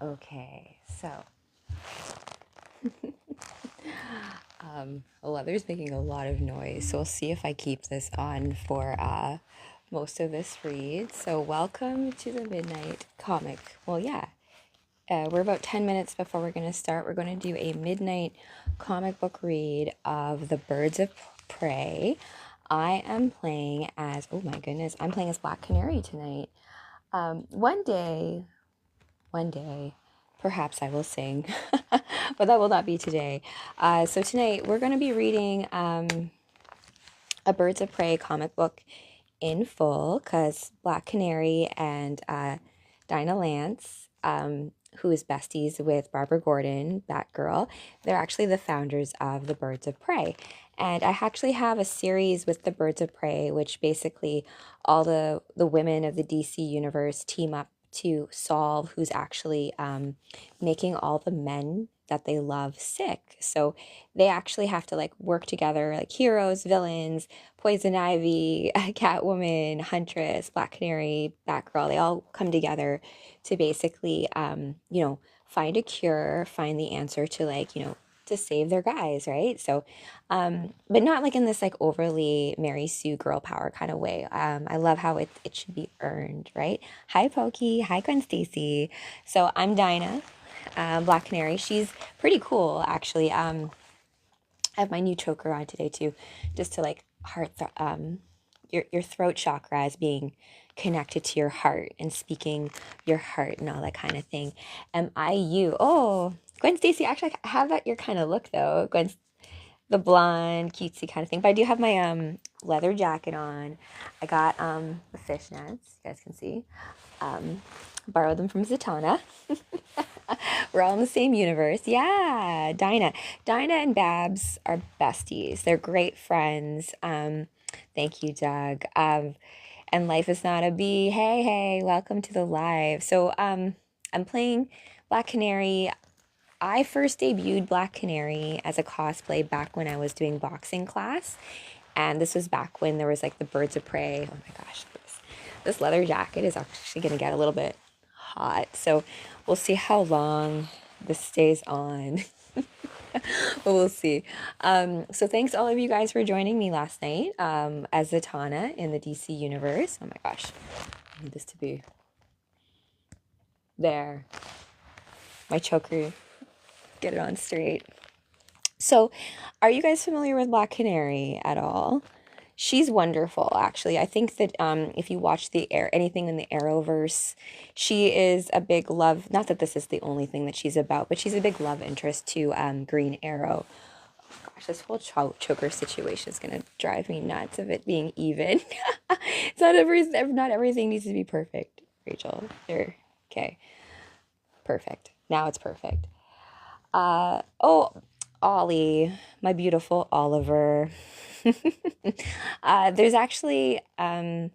Okay, so the leather's making a lot of noise, so we'll see if I keep this on for most of this read. So welcome to the Midnight Comic. Well, yeah, we're about 10 minutes before we're going to start. We're going to do a midnight comic book read of The Birds of Prey. I am playing as, oh my goodness, I'm playing as Black Canary tonight. One day, perhaps I will sing, but that will not be today. So tonight we're going to be reading a Birds of Prey comic book in full because Black Canary and Dinah Lance, who is besties with Barbara Gordon, Batgirl, they're actually the founders of the Birds of Prey. And I actually have a series with the Birds of Prey, which basically all the women of the DC universe team up to solve who's actually making all the men that they love sick. So they actually have to like work together, like heroes, villains, Poison Ivy, Catwoman, Huntress, Black Canary, Batgirl. They all come together to basically, find a cure, find the answer to to save their guys, right? So, but not like in this like overly Mary Sue girl power kind of way. I love how it should be earned, right? Hi, Pokey. Hi, Gwen Stacy. So I'm Dinah, Black Canary. She's pretty cool, actually. I have my new choker on today too, just to like your throat chakra as being connected to your heart and speaking your heart and all that kind of thing. Am I you? Oh, Gwen Stacy, actually I have that your kind of look though. Gwen's the blonde, cutesy kind of thing. But I do have my leather jacket on. I got the fishnets, you guys can see. Borrowed them from Zatanna. We're all in the same universe. Yeah, Dinah. Dinah and Babs are besties. They're great friends. Thank you, Doug. And life is not a bee. Hey, hey, welcome to the live. So, I'm playing Black Canary. I first debuted Black Canary as a cosplay back when I was doing boxing class. And this was back when there was like the Birds of Prey. Oh my gosh, this leather jacket is actually going to get a little bit hot. So we'll see how long this stays on. But we'll see. So thanks all of you guys for joining me last night as Zatanna in the DC universe. Oh my gosh. I need this to be there. My choker. Get it on straight. So are you guys familiar with Black Canary at all? She's wonderful, actually. I think that if you watch anything in the Arrowverse, she is a big love. Not that this is the only thing that she's about, but she's a big love interest to Green Arrow. Oh gosh, this whole choker situation is gonna drive me nuts of it being even. It's not everything needs to be perfect, Rachel. There, okay, perfect. Now it's perfect. Oh, Ollie, my beautiful Oliver. There's actually, I'm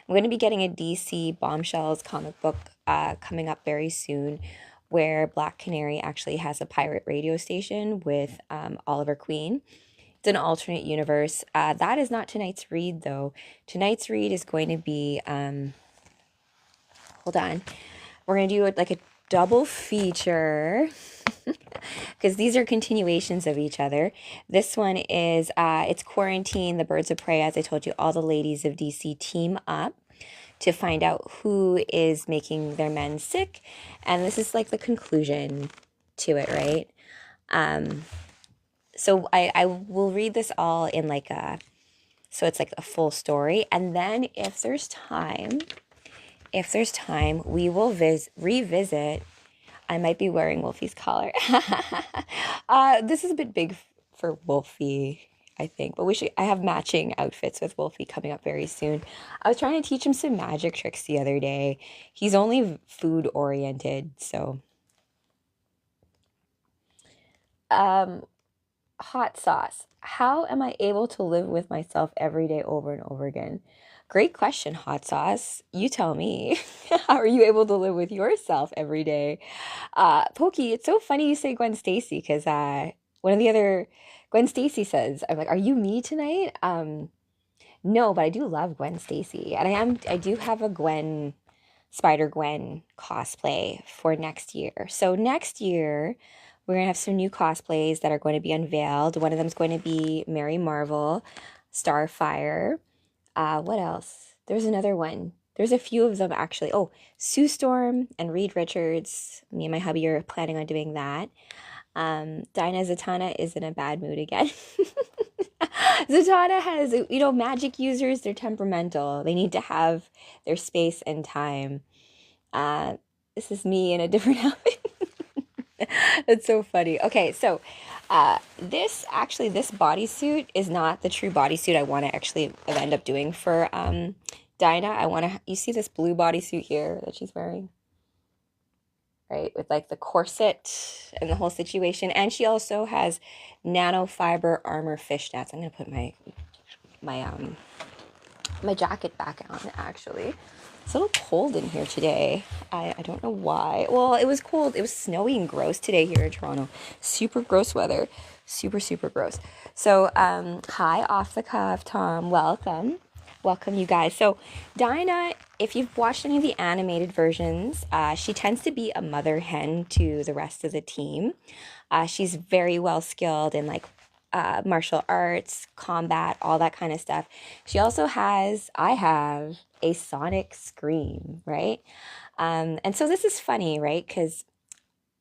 going to be getting a DC Bombshells comic book coming up very soon where Black Canary actually has a pirate radio station with Oliver Queen. It's an alternate universe. That is not tonight's read, though. Tonight's read is going to be, hold on, we're going to do like a double feature because these are continuations of each other. This one is it's Quarantine, the Birds of Prey. As I told you, all the ladies of DC team up to find out who is making their men sick, and this is like the conclusion to it, right? So I will read this all in like so it's like a full story, and then if there's time, we will revisit. I might be wearing Wolfie's collar. This is a bit big for Wolfie, I think, but I have matching outfits with Wolfie coming up very soon. I was trying to teach him some magic tricks the other day. He's only food oriented, so. Hot sauce. How am I able to live with myself every day over and over again? Great question, Hot Sauce. You tell me. How are you able to live with yourself every day? Pokey, it's so funny you say Gwen Stacy because one of the other Gwen Stacy says, I'm like, are you me tonight? No, but I do love Gwen Stacy. And I do have a Gwen Spider-Gwen cosplay for next year. So next year, we're going to have some new cosplays that are going to be unveiled. One of them is going to be Mary Marvel, Starfire. What else? There's another one. There's a few of them actually. Oh, Sue Storm and Reed Richards. Me and my hubby are planning on doing that. Dinah Zatanna is in a bad mood again. Zatanna has, magic users, they're temperamental. They need to have their space and time. Uh, this is me in a different outfit. It's so funny. Okay, so this bodysuit is not the true bodysuit I want to actually end up doing for Dinah. You see this blue bodysuit here that she's wearing? Right, with like the corset and the whole situation. And she also has nanofiber armor fishnets. I'm gonna put my jacket back on actually. It's a little cold in here today. I don't know why. Well, it was cold. It was snowy and gross today here in Toronto. Super gross weather. Super, super gross. So, hi, Off the Cuff, Tom. Welcome. Welcome, you guys. So, Dinah, if you've watched any of the animated versions, she tends to be a mother hen to the rest of the team. She's very well skilled in like martial arts, combat, all that kind of stuff. She also I have a sonic scream, right? And so this is funny, right? Because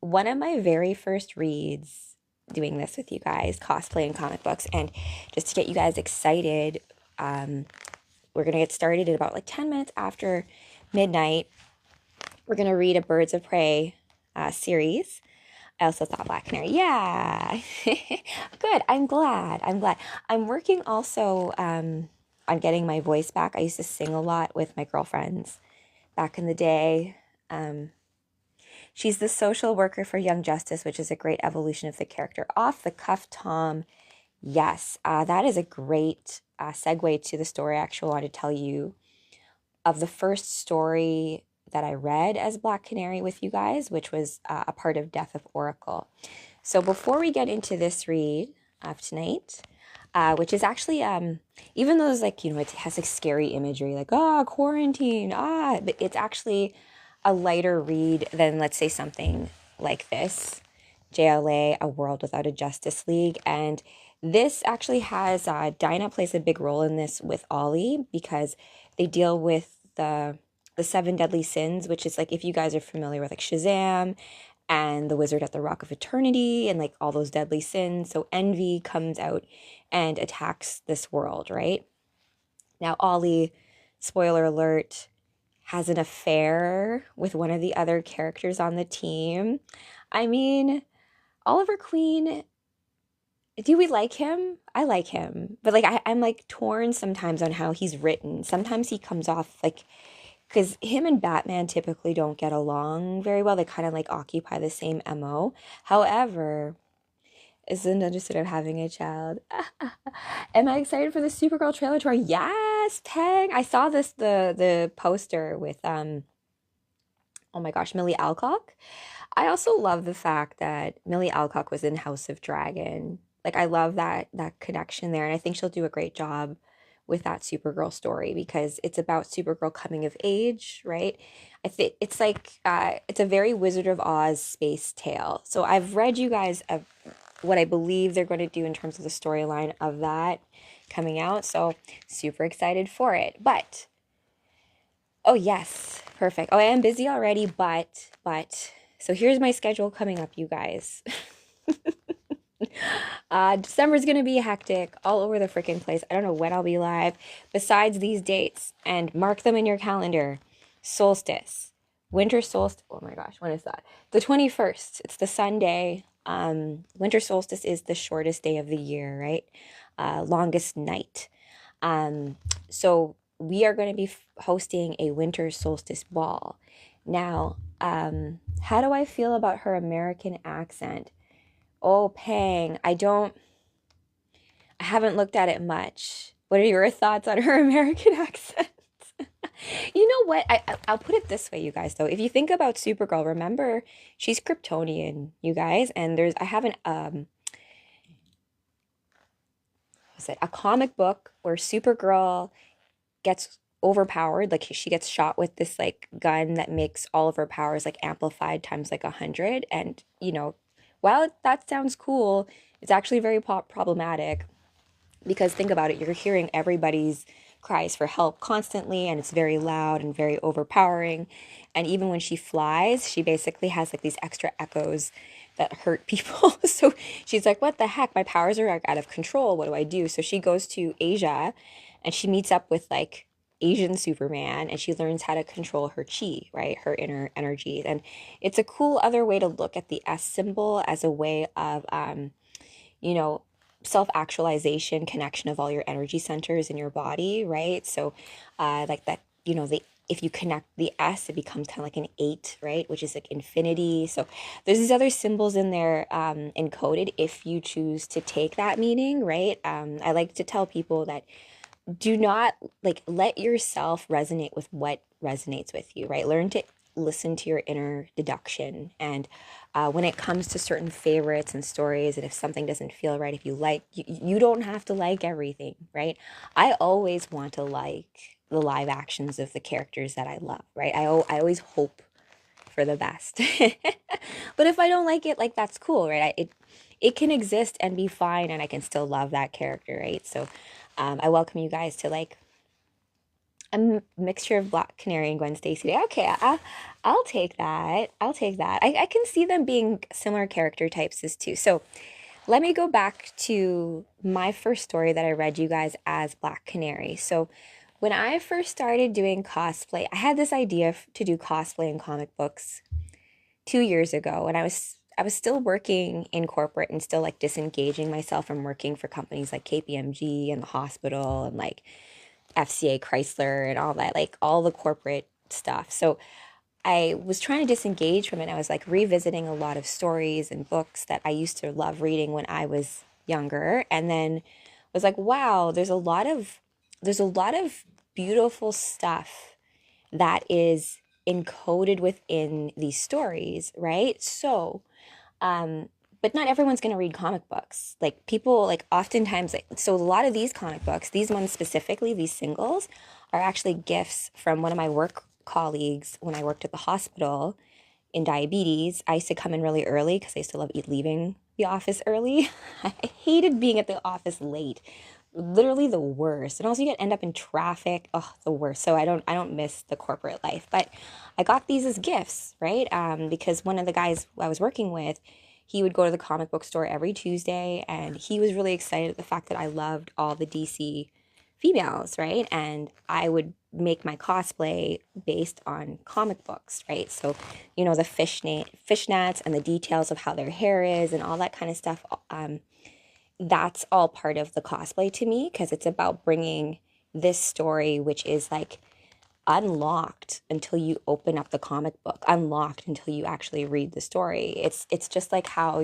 one of my very first reads doing this with you guys, cosplay and comic books, and just to get you guys excited, we're going to get started at about like 10 minutes after midnight. We're going to read a Birds of Prey series. I also thought Black Canary. Yeah. Good. I'm glad. I'm working also on getting my voice back. I used to sing a lot with my girlfriends back in the day. She's the social worker for Young Justice, which is a great evolution of the character. Off the Cuff, Tom. Yes, that is a great segue to the story I actually want to tell you of the first story that I read as Black Canary with you guys, which was a part of Death of Oracle. So before we get into this read of tonight, which is actually, even though it's like, it has like scary imagery, like, quarantine, but it's actually a lighter read than, let's say, something like this, JLA, A World Without a Justice League. And this actually has, Dinah plays a big role in this with Ollie because they deal with the 7 deadly sins, which is like, if you guys are familiar with like Shazam and the Wizard at the Rock of Eternity and like all those deadly sins. So envy comes out and attacks this world, right? Now, Ollie, spoiler alert, has an affair with one of the other characters on the team. I mean, Oliver Queen, do we like him? I like him. But like I'm like torn sometimes on how he's written. Sometimes he comes off like, because him and Batman typically don't get along very well. They kind of like occupy the same MO. However, isn't understood of having a child. Am I excited for the Supergirl trailer tour? Yes, Tang. I saw the poster with oh my gosh, Millie Alcock. I also love the fact that Millie Alcock was in House of Dragon. Like I love that connection there, and I think she'll do a great job with that Supergirl story because it's about Supergirl coming of age, right? I think it's like it's a very Wizard of Oz space tale. So I've read you guys what I believe they're going to do in terms of the storyline of that coming out. So super excited for it. But oh yes, perfect. Oh, I am busy already, but so here's my schedule coming up, you guys. December's gonna be hectic all over the freaking place. I don't know when I'll be live besides these dates, and mark them in your calendar. Solstice, winter solstice. Oh my gosh, when is that? The 21st. It's the Sunday. Winter solstice is the shortest day of the year, right? Longest night. So we are going to be hosting a winter solstice ball. Now, how do I feel about her American accent? Oh, Pang, I haven't looked at it much. What are your thoughts on her American accent? You know what? I'll put it this way, you guys, though. If you think about Supergirl, remember, she's Kryptonian, you guys, and I have a comic book where Supergirl gets overpowered. Like she gets shot with this like gun that makes all of her powers like amplified times like 100. And while that sounds cool, it's actually very problematic, because think about it, you're hearing everybody's cries for help constantly, and it's very loud and very overpowering. And even when she flies, she basically has like these extra echoes that hurt people. So she's like, what the heck, my powers are like, out of control, what do I do? So she goes to Asia and she meets up with like Asian Superman, and she learns how to control her chi, right? Her inner energy. And it's a cool other way to look at the S symbol as a way of you know, self actualization, connection of all your energy centers in your body, right? So, like that, if you connect the S, it becomes kind of like an 8, right? Which is like infinity. So there's these other symbols in there encoded if you choose to take that meaning, right? I like to tell people that do not like let yourself resonate with what resonates with you, right? Learn to listen to your inner deduction. And when it comes to certain favorites and stories, and if something doesn't feel right, if you like, you don't have to like everything, right? I always want to like the live actions of the characters that I love, right? I always hope for the best. But if I don't like it, like that's cool, right? It can exist and be fine, and I can still love that character, right? So I welcome you guys to like a mixture of Black Canary and Gwen Stacy. Okay, I'll take that. I'll take that. I can see them being similar character types as too. So let me go back to my first story that I read you guys as Black Canary. So when I first started doing cosplay, I had this idea to do cosplay in comic books 2 years ago, and I was still working in corporate and still like disengaging myself from working for companies like KPMG and the hospital and like FCA Chrysler and all that, like all the corporate stuff. So I was trying to disengage from it. I was like revisiting a lot of stories and books that I used to love reading when I was younger, and then was like, wow, there's a lot of beautiful stuff that is encoded within these stories, right? So, but not everyone's going to read comic books. Like people, like oftentimes, like, so a lot of these comic books, these ones specifically, these singles, are actually gifts from one of my work colleagues when I worked at the hospital in diabetes. I used to come in really early because I used to love leaving the office early. I hated being at the office late. Literally the worst. And also you get end up in traffic. Oh, the worst. So I don't miss the corporate life. But I got these as gifts, right? Because one of the guys I was working with, he would go to the comic book store every Tuesday, and he was really excited at the fact that I loved all the DC females, right? And I would make my cosplay based on comic books, right? So, the fishnets and the details of how their hair is and all that kind of stuff. That's all part of the cosplay to me, because it's about bringing this story, which is like unlocked until you open up the comic book, unlocked until you actually read the story. It's just like how,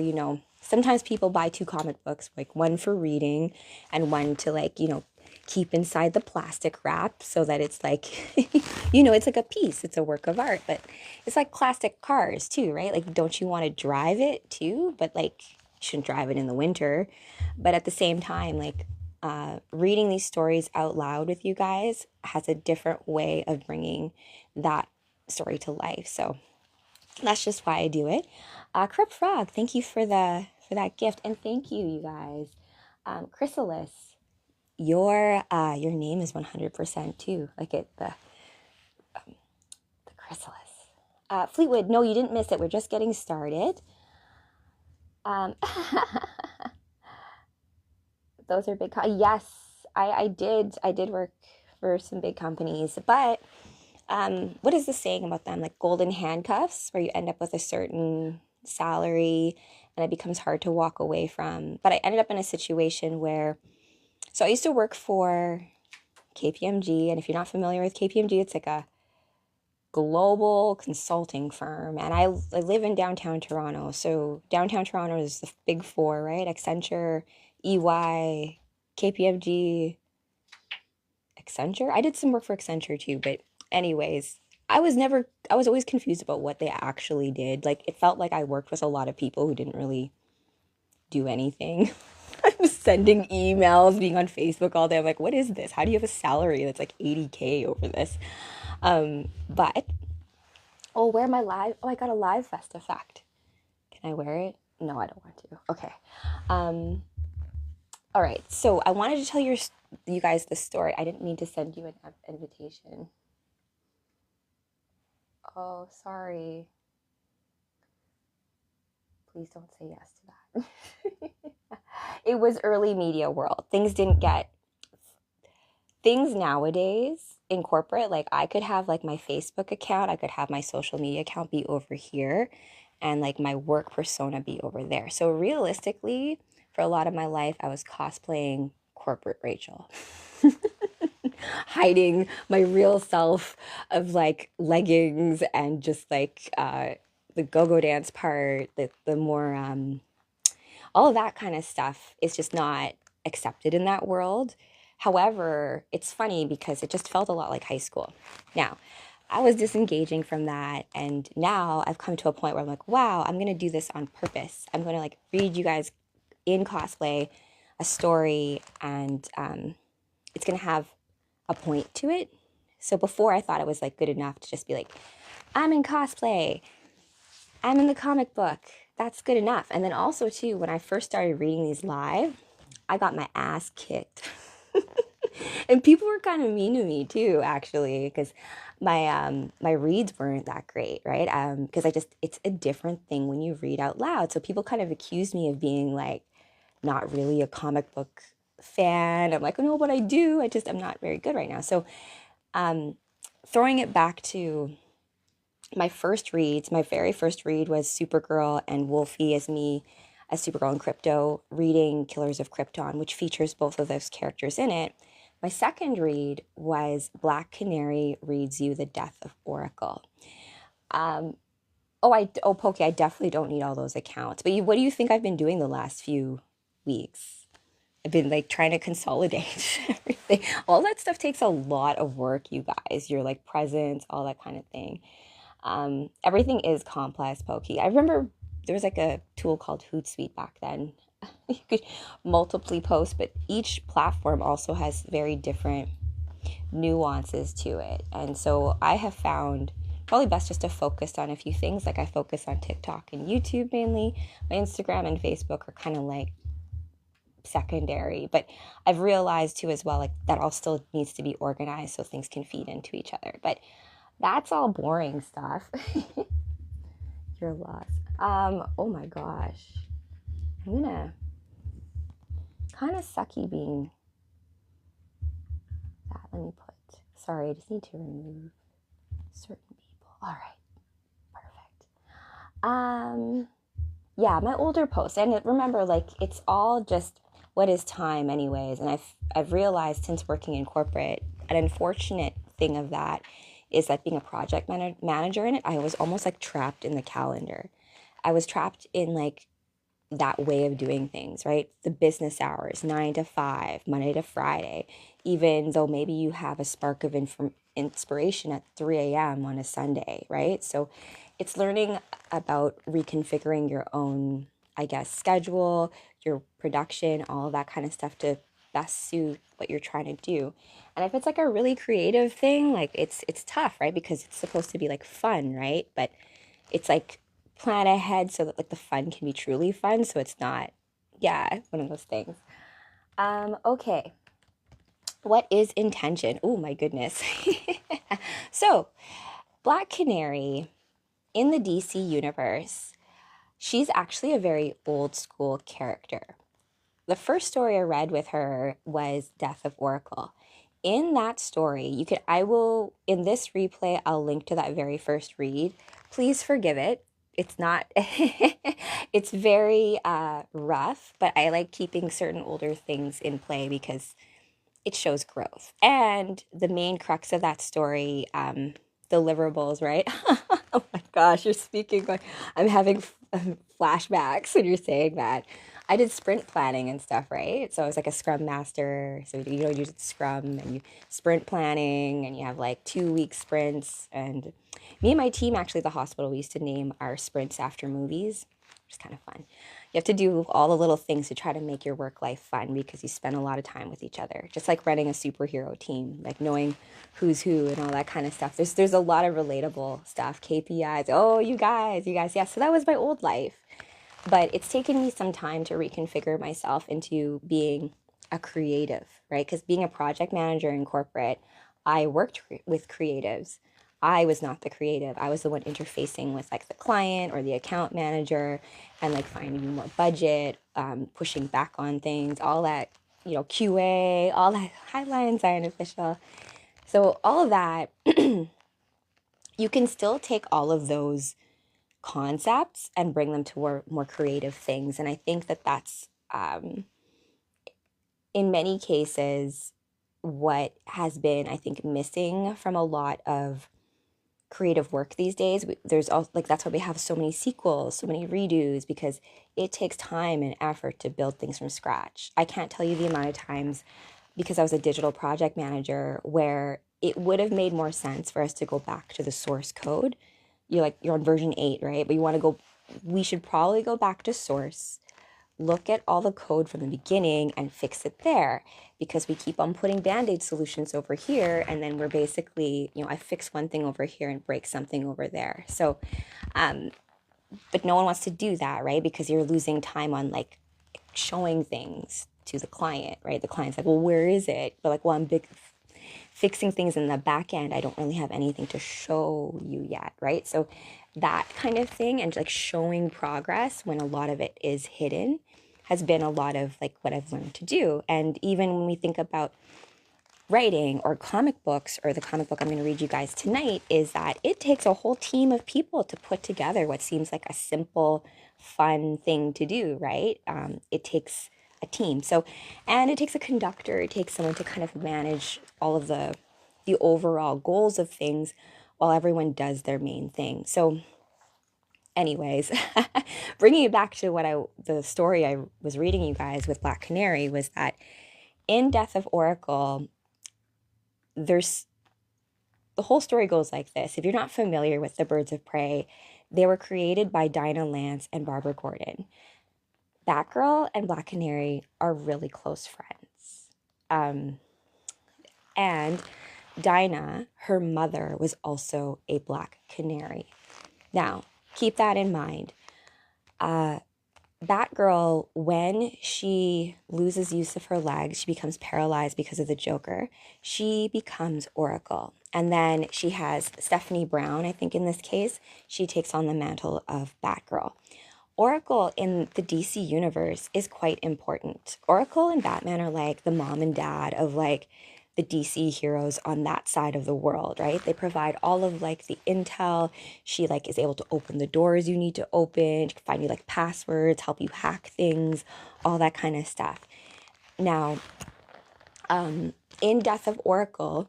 sometimes people buy two comic books, like one for reading and one to like, keep inside the plastic wrap so that it's like, it's like a piece, it's a work of art. But it's like classic cars too, right? Like, don't you want to drive it too? But like, you shouldn't drive it in the winter. But at the same time, like, reading these stories out loud with you guys has a different way of bringing that story to life. So that's just why I do it. Crip Frog, thank you for that gift, and thank you, you guys. Chrysalis, your name is 100% too, like the chrysalis. Fleetwood, no, you didn't miss it. We're just getting started. Those are big. Yes, I did work for some big companies, but what is the saying about them? Like golden handcuffs, where you end up with a certain salary and it becomes hard to walk away from. But I ended up in a situation where, so I used to work for KPMG, and if you're not familiar with KPMG, it's like a global consulting firm, and I live in downtown Toronto. So downtown Toronto is the big four, right? Accenture, EY, KPMG, Accenture. I did some work for Accenture too, but anyways, I was always confused about what they actually did. Like, it felt like I worked with a lot of people who didn't really do anything. sending emails, being on Facebook all day. I'm like, what is this? How do you have a salary that's like 80K over this? But oh, wear my live. Oh, I got a live vest effect. Can I wear it? No, I don't want to. Okay. Um, all right. So I wanted to tell you guys the story. I didn't mean to send you an invitation. Oh, sorry. Please don't say yes to that. It was early media world. Things nowadays in corporate, like I could have like my Facebook account, I could have my social media account be over here and like my work persona be over there. So realistically, for a lot of my life, I was cosplaying corporate Rachel. Hiding my real self of like leggings and just like the go-go dance part, the more all of that kind of stuff is just not accepted in that world. However, it's funny because it just felt a lot like high school. Now, I was disengaging from that, and now I've come to a point where I'm like, wow, I'm gonna do this on purpose. I'm gonna like read you guys in cosplay a story, and it's gonna have a point to it. So before I thought it was like good enough to just be like, I'm in cosplay, I'm in the comic book. That's good enough. And then also too, when I first started reading these live, I got my ass kicked. And people were kind of mean to me too, actually, because my reads weren't that great, right? Because it's a different thing when you read out loud. So people kind of accused me of being like not really a comic book fan. I'm like, oh no, but I do. I'm not very good right now. So throwing it back to my first reads, my very first read was Supergirl and Wolfie as me as Supergirl in Crypto, reading Killers of Krypton, which features both of those characters in it. My second read was Black Canary reads you The Death of Oracle. Pokey, I definitely don't need all those accounts. But what do you think I've been doing the last few weeks? I've been like trying to consolidate everything. All that stuff takes a lot of work, you guys. Your like presence, all that kind of thing. Everything is complex, Pokey. I remember there was like a tool called Hootsuite back then. You could multiply post, but each platform also has very different nuances to it. And so I have found probably best just to focus on a few things. Like I focus on TikTok and YouTube mainly. My Instagram and Facebook are kind of like secondary, but I've realized too as well, like that all still needs to be organized so things can feed into each other. But that's all boring stuff. You're lost. Oh my gosh. I'm gonna kind of sucky being that. Let me put, sorry, I just need to remove certain people. All right, perfect. Yeah, my older posts, and remember, like it's all just what is time, anyways. And I've realized since working in corporate, an unfortunate thing of that is that being a project manager in it, I was almost like trapped in the calendar. I was trapped in like that way of doing things, right? The business hours, 9 to 5, Monday to Friday, even though maybe you have a spark of inspiration at 3 a.m. on a Sunday, right? So it's learning about reconfiguring your own, I guess, schedule, your production, all of that kind of stuff to best suit what you're trying to do. And if it's like a really creative thing, like it's tough, right? Because it's supposed to be like fun, right? But it's like plan ahead so that like the fun can be truly fun, so it's not, yeah, one of those things. Okay. What is intention? Oh my goodness. So, Black Canary in the DC universe, she's actually a very old school character. The first story I read with her was Death of Oracle. In that story, in this replay, I'll link to that very first read. Please forgive it. It's not, it's very rough, but I like keeping certain older things in play because it shows growth. And the main crux of that story, deliverables, right? Oh my gosh, you're speaking like I'm having flashbacks when you're saying that. I did sprint planning and stuff, right? So I was like a scrum master. So you use scrum and you sprint planning and you have like 2 week sprints. And me and my team, actually, at the hospital, we used to name our sprints after movies. which is kind of fun. You have to do all the little things to try to make your work life fun because you spend a lot of time with each other. Just like running a superhero team, like knowing who's who and all that kind of stuff. There's a lot of relatable stuff, KPIs. Oh, you guys. Yeah, so that was my old life. But it's taken me some time to reconfigure myself into being a creative, right? Because being a project manager in corporate, I worked with creatives. I was not the creative. I was the one interfacing with like the client or the account manager and like finding more budget, pushing back on things, all that, QA, all that highline design official. So all of that, you can still take all of those concepts and bring them to more creative things. And I think that that's, in many cases, what has been, I think, missing from a lot of creative work these days. There's also like that's why we have so many sequels, so many redos, because it takes time and effort to build things from scratch. I can't tell you the amount of times, because I was a digital project manager, where it would have made more sense for us to go back to the source code. You're on version 8, right? But we should probably go back to source, look at all the code from the beginning and fix it there, because we keep on putting band-aid solutions over here, and then we're basically, I fix one thing over here and break something over there. So but no one wants to do that, right? Because you're losing time on like showing things to the client, right? The client's like, well, where is it? But like, well, I'm fixing things in the back end. I don't really have anything to show you yet, right? So that kind of thing, and like showing progress when a lot of it is hidden, has been a lot of like what I've learned to do. And even when we think about writing or comic books, or the comic book I'm going to read you guys tonight, is that it takes a whole team of people to put together what seems like a simple, fun thing to do, right? It takes a team. So, and it takes a conductor. It takes someone to kind of manage all of the overall goals of things while everyone does their main thing. So, anyways, bringing it back to the story I was reading you guys with Black Canary, was that in Death of Oracle, there's the whole story goes like this. If you're not familiar with the Birds of Prey, they were created by Dinah Lance and Barbara Gordon. Batgirl and Black Canary are really close friends. And Dinah, her mother, was also a Black Canary. Now, keep that in mind. Batgirl, when she loses use of her legs, she becomes paralyzed because of the Joker. She becomes Oracle. And then she has Stephanie Brown, I think in this case, she takes on the mantle of Batgirl. Oracle in the DC universe is quite important. Oracle and Batman are like the mom and dad of like the DC heroes on that side of the world, right? They provide all of like the intel. She like is able to open the doors you need to open. She can find you like passwords, help you hack things, all that kind of stuff. Now, in Death of Oracle,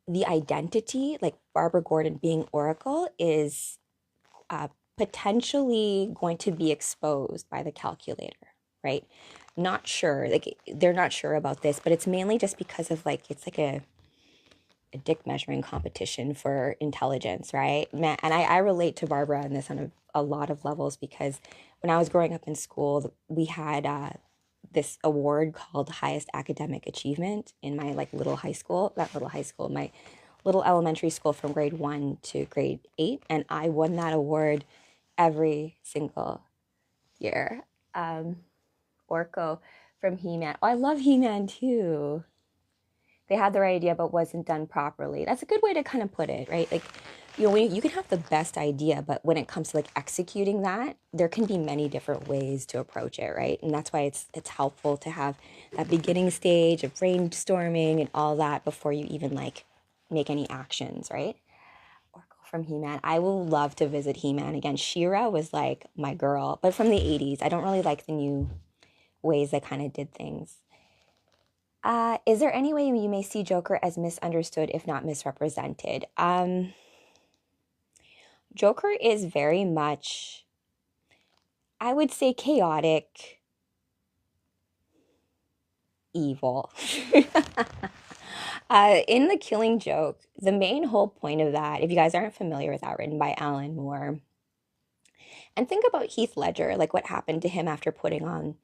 the identity, like Barbara Gordon being Oracle, is potentially going to be exposed by the calculator, right? Not sure, like they're not sure about this, but it's mainly just because of like, it's like a dick measuring competition for intelligence, right? Man, and I relate to Barbara in this on a lot of levels, because when I was growing up in school, we had this award called Highest Academic Achievement in my like little high school, not little high school, my little elementary school from grade 1 to grade 8. And I won that award every single year. Orko from He-Man. Oh, I love He-Man too. They had the right idea but wasn't done properly. That's a good way to kind of put it, right? Like, you can have the best idea, but when it comes to like executing that, there can be many different ways to approach it, right? And that's why it's helpful to have that beginning stage of brainstorming and all that before you even like make any actions, right? Oracle from He-Man. I will love to visit He-Man again. She-Ra was like my girl, but from the 80s. I don't really like the new ways they kind of did things. Is there any way you may see Joker as misunderstood, if not misrepresented? Joker is very much, I would say, chaotic, evil. In The Killing Joke, the main whole point of that, if you guys aren't familiar with that, written by Alan Moore, And think about Heath Ledger, like what happened to him after putting on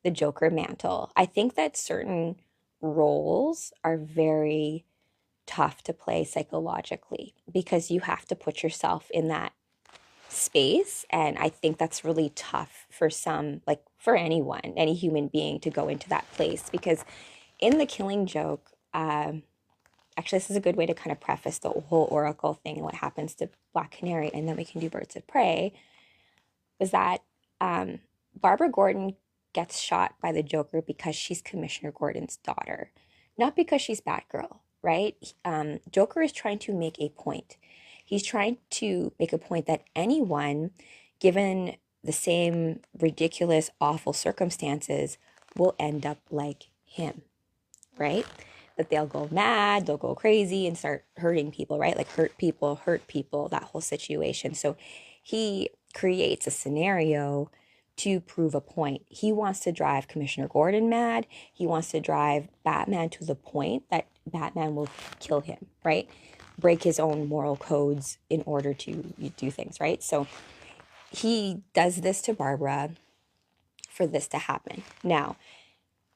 the Joker mantle. I think that certain roles are very tough to play psychologically because you have to put yourself in that space. And I think that's really tough for some, like for anyone, any human being to go into that place. Because in the Killing Joke, actually, this is a good way to kind of preface the whole Oracle thing and what happens to Black Canary, and then we can do Birds of Prey, was that Barbara Gordon gets shot by the Joker because she's Commissioner Gordon's daughter, not because she's Batgirl, right? Joker is trying to make a point. He's trying to make a point that anyone, given the same ridiculous, awful circumstances, will end up like him, right? That they'll go mad, they'll go crazy and start hurting people, right? Like hurt people, that whole situation. So he creates a scenario to prove a point. He wants to drive Commissioner Gordon mad. He wants to drive Batman to the point that Batman will kill him, right? Break his own moral codes in order to do things, right? So he does this to Barbara for this to happen. Now,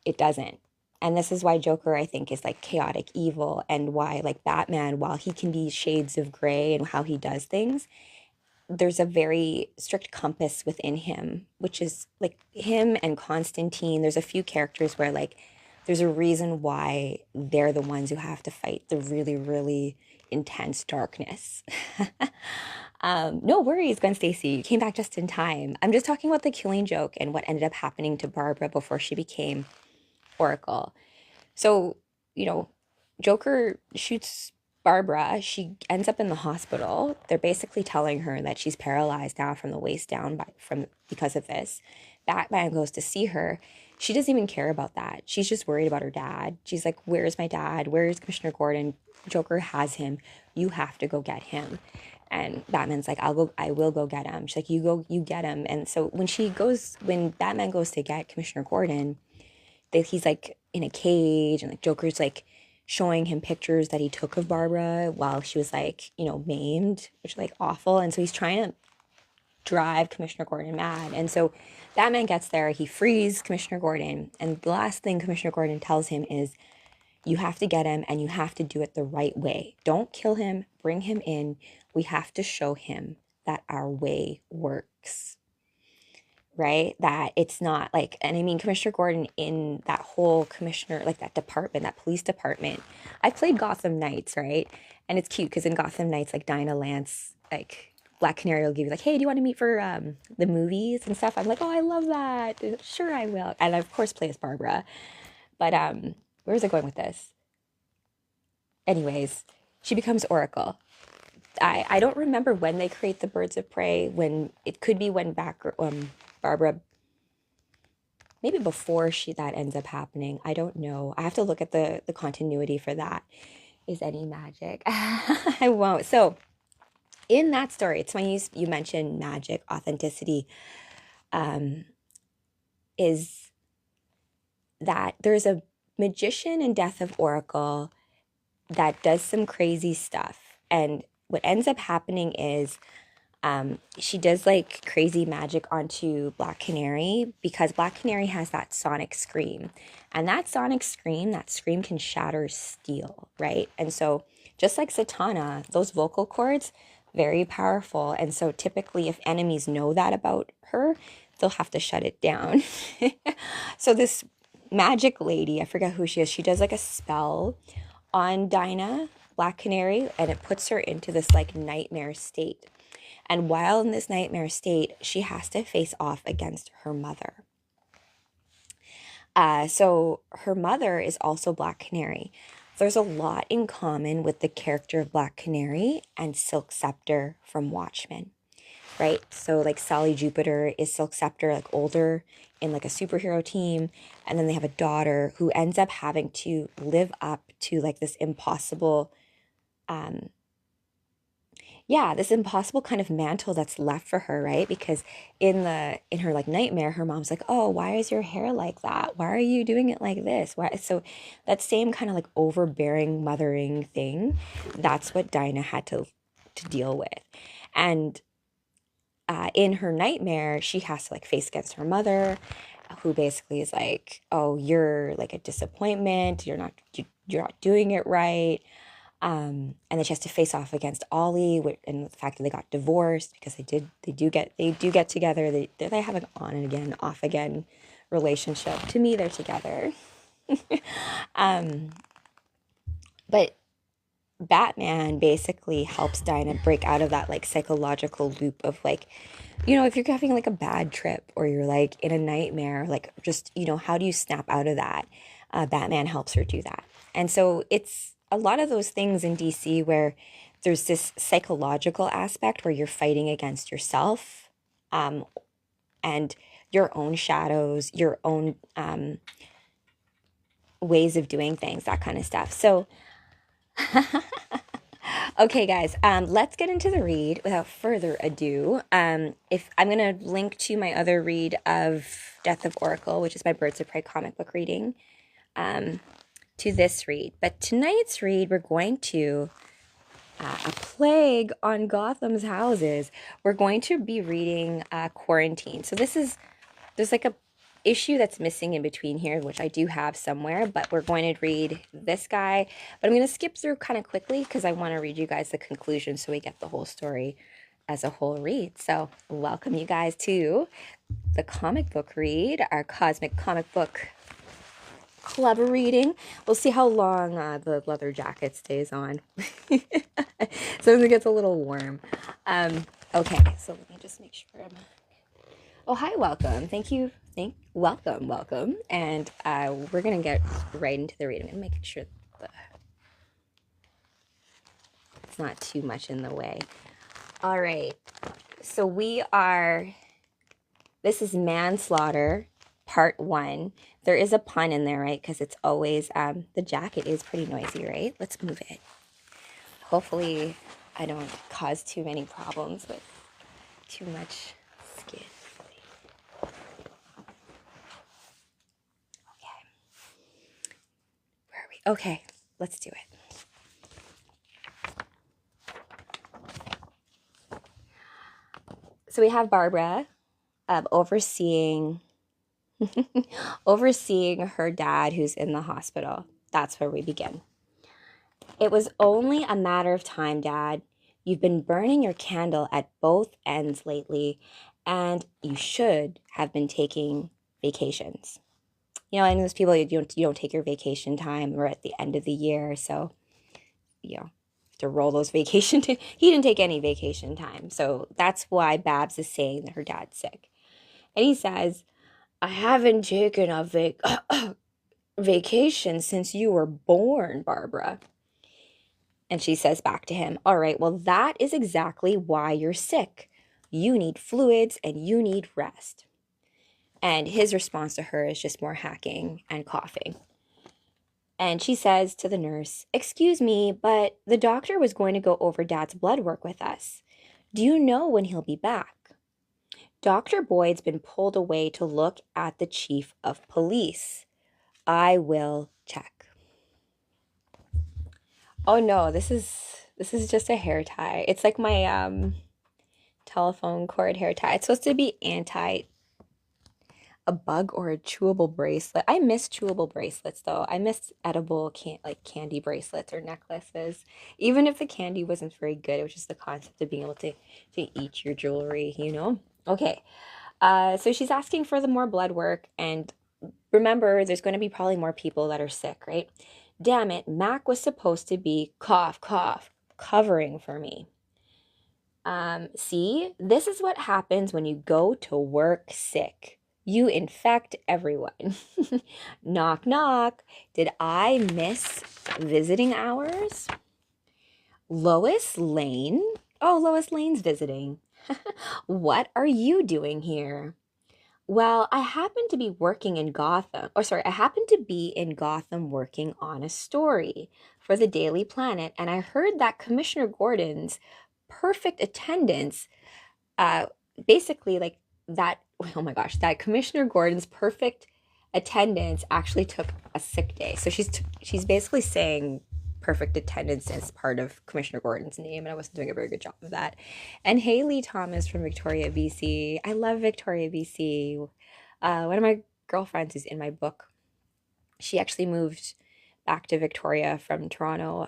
it doesn't. And this is why Joker, I think, is like chaotic evil, and why, like Batman, while he can be shades of gray and how he does things, there's a very strict compass within him, which is like him and Constantine. There's a few characters where, like, there's a reason why they're the ones who have to fight the really, really intense darkness. No worries, Gwen Stacy. You came back just in time. I'm just talking about the Killing Joke and what ended up happening to Barbara before she became Oracle. So, you know, Joker shoots Barbara. She ends up in the hospital. They're basically telling her that she's paralyzed now from the waist down because of this. Batman goes to see her. She doesn't even care about that. She's just worried about her dad. She's like, "Where's my dad? Where's Commissioner Gordon? Joker has him. You have to go get him." And Batman's like, I will go get him. She's like, "You go, you get him." And so when Batman goes to get Commissioner Gordon, he's like in a cage, and like Joker's like showing him pictures that he took of Barbara while she was like, maimed, which is like awful. And so he's trying to drive Commissioner Gordon mad. And so Batman gets there, he frees Commissioner Gordon, and the last thing Commissioner Gordon tells him is, "You have to get him, and you have to do it the right way. Don't kill him, bring him in. We have to show him that our way works." Right? That it's not like, and I mean, Commissioner Gordon in that whole commissioner, like that department, that police department. I played Gotham Knights, right? And it's cute because in Gotham Knights, like Dinah, Lance, like Black Canary will give you like, "Hey, do you want to meet for the movies and stuff?" I'm like, "Oh, I love that. Sure, I will." And I, of course, play as Barbara. But where is it going with this? Anyways, she becomes Oracle. I don't remember when they create the Birds of Prey. When it could be when Barbara, maybe before that ends up happening. I don't know. I have to look at the continuity for that. Is any magic? I won't. So in that story, it's when you mentioned magic, authenticity, is that there's a magician in Death of Oracle that does some crazy stuff. And what ends up happening is she does like crazy magic onto Black Canary, because Black Canary has that sonic scream. And that scream can shatter steel, right? And so just like Satana, those vocal cords, very powerful. And so typically if enemies know that about her, they'll have to shut it down. So this magic lady, I forget who she is, she does like a spell on Dinah, Black Canary, and it puts her into this like nightmare state. And while in this nightmare state, she has to face off against her mother. So her mother is also Black Canary. There's a lot in common with the character of Black Canary and Silk Scepter from Watchmen, right? So like Sally Jupiter is Silk Scepter, like older in like a superhero team. And then they have a daughter who ends up having to live up to like this impossible this impossible kind of mantle that's left for her, right? Because in her like nightmare, her mom's like, "Oh, why is your hair like that? Why are you doing it like this?" Why? So that same kind of like overbearing mothering thing, that's what Dinah had to deal with. And in her nightmare, she has to like face against her mother, who basically is like, oh, you're like a disappointment. You're not doing it right. And then she has to face off against Ollie, and the fact that they got divorced because they do get together. They have an on and again, off again relationship. To me, they're together. But Batman basically helps Dinah break out of that like psychological loop of like, if you're having like a bad trip or you're like in a nightmare, like just, how do you snap out of that? Batman helps her do that. And so it's a lot of those things in DC where there's this psychological aspect where you're fighting against yourself, and your own shadows, your own ways of doing things, that kind of stuff. So okay, guys, let's get into the read without further ado. If I'm going to link to my other read of Death of Oracle, which is my Birds of Prey comic book reading, to this read. But tonight's read, we're going to A Plague on Gotham's Houses. We're going to be reading Quarantine. So there's like a issue that's missing in between here, which I do have somewhere, but we're going to read this guy. But I'm going to skip through kind of quickly because I want to read you guys the conclusion so we get the whole story as a whole read. So welcome you guys to the comic book read, our Cosmic Comic Book Club reading. We'll see how long the leather jacket stays on. Sometimes it gets a little warm. Okay, so let me just make sure I'm... Oh, hi, welcome. Thank you. Welcome. And we're going to get right into the reading. I'm going to make sure it's not too much in the way. All right. So this is Manslaughter, Part 1. There is a pun in there, right? Because it's always, the jacket is pretty noisy, right? Let's move it. Hopefully I don't cause too many problems with too much skin. Okay, let's do it. So we have Barbara overseeing her dad who's in the hospital. That's where we begin. It was only a matter of time, Dad. You've been burning your candle at both ends lately, and you should have been taking vacations. I know those people, you don't take your vacation time. We're at the end of the year, so, to roll those vacation he didn't take any vacation time. So that's why Babs is saying that her dad's sick. And he says, I haven't taken a vacation since you were born, Barbara. And she says back to him, all right, well, that is exactly why you're sick. You need fluids and you need rest. And his response to her is just more hacking and coughing. And she says to the nurse, excuse me, but the doctor was going to go over Dad's blood work with us. Do you know when he'll be back? Dr. Boyd's been pulled away to look at the chief of police. I will check. Oh no, this is just a hair tie. It's like my telephone cord hair tie. It's supposed to be a bug or a chewable bracelet. I miss chewable bracelets though. I miss edible candy bracelets or necklaces. Even if the candy wasn't very good, it was just the concept of being able to eat your jewelry, Okay. So she's asking for the more blood work, and remember, there's going to be probably more people that are sick, right? Damn it, Mac was supposed to be cough, covering for me. See, this is what happens when you go to work sick. You infect everyone. Knock, knock. Did I miss visiting hours? Lois Lane? Oh, Lois Lane's visiting. What are you doing here? Well, I happen to be working in Gotham. I happen to be in Gotham working on a story for the Daily Planet, and I heard that Commissioner Gordon's perfect attendance, basically like that, oh my gosh, that Commissioner Gordon's perfect attendance actually took a sick day. So she's basically saying perfect attendance as part of Commissioner Gordon's name, and I wasn't doing a very good job of that. And Haley Thomas from Victoria, BC. I love Victoria, BC. One of my girlfriends is in my book. She actually moved back to Victoria from Toronto,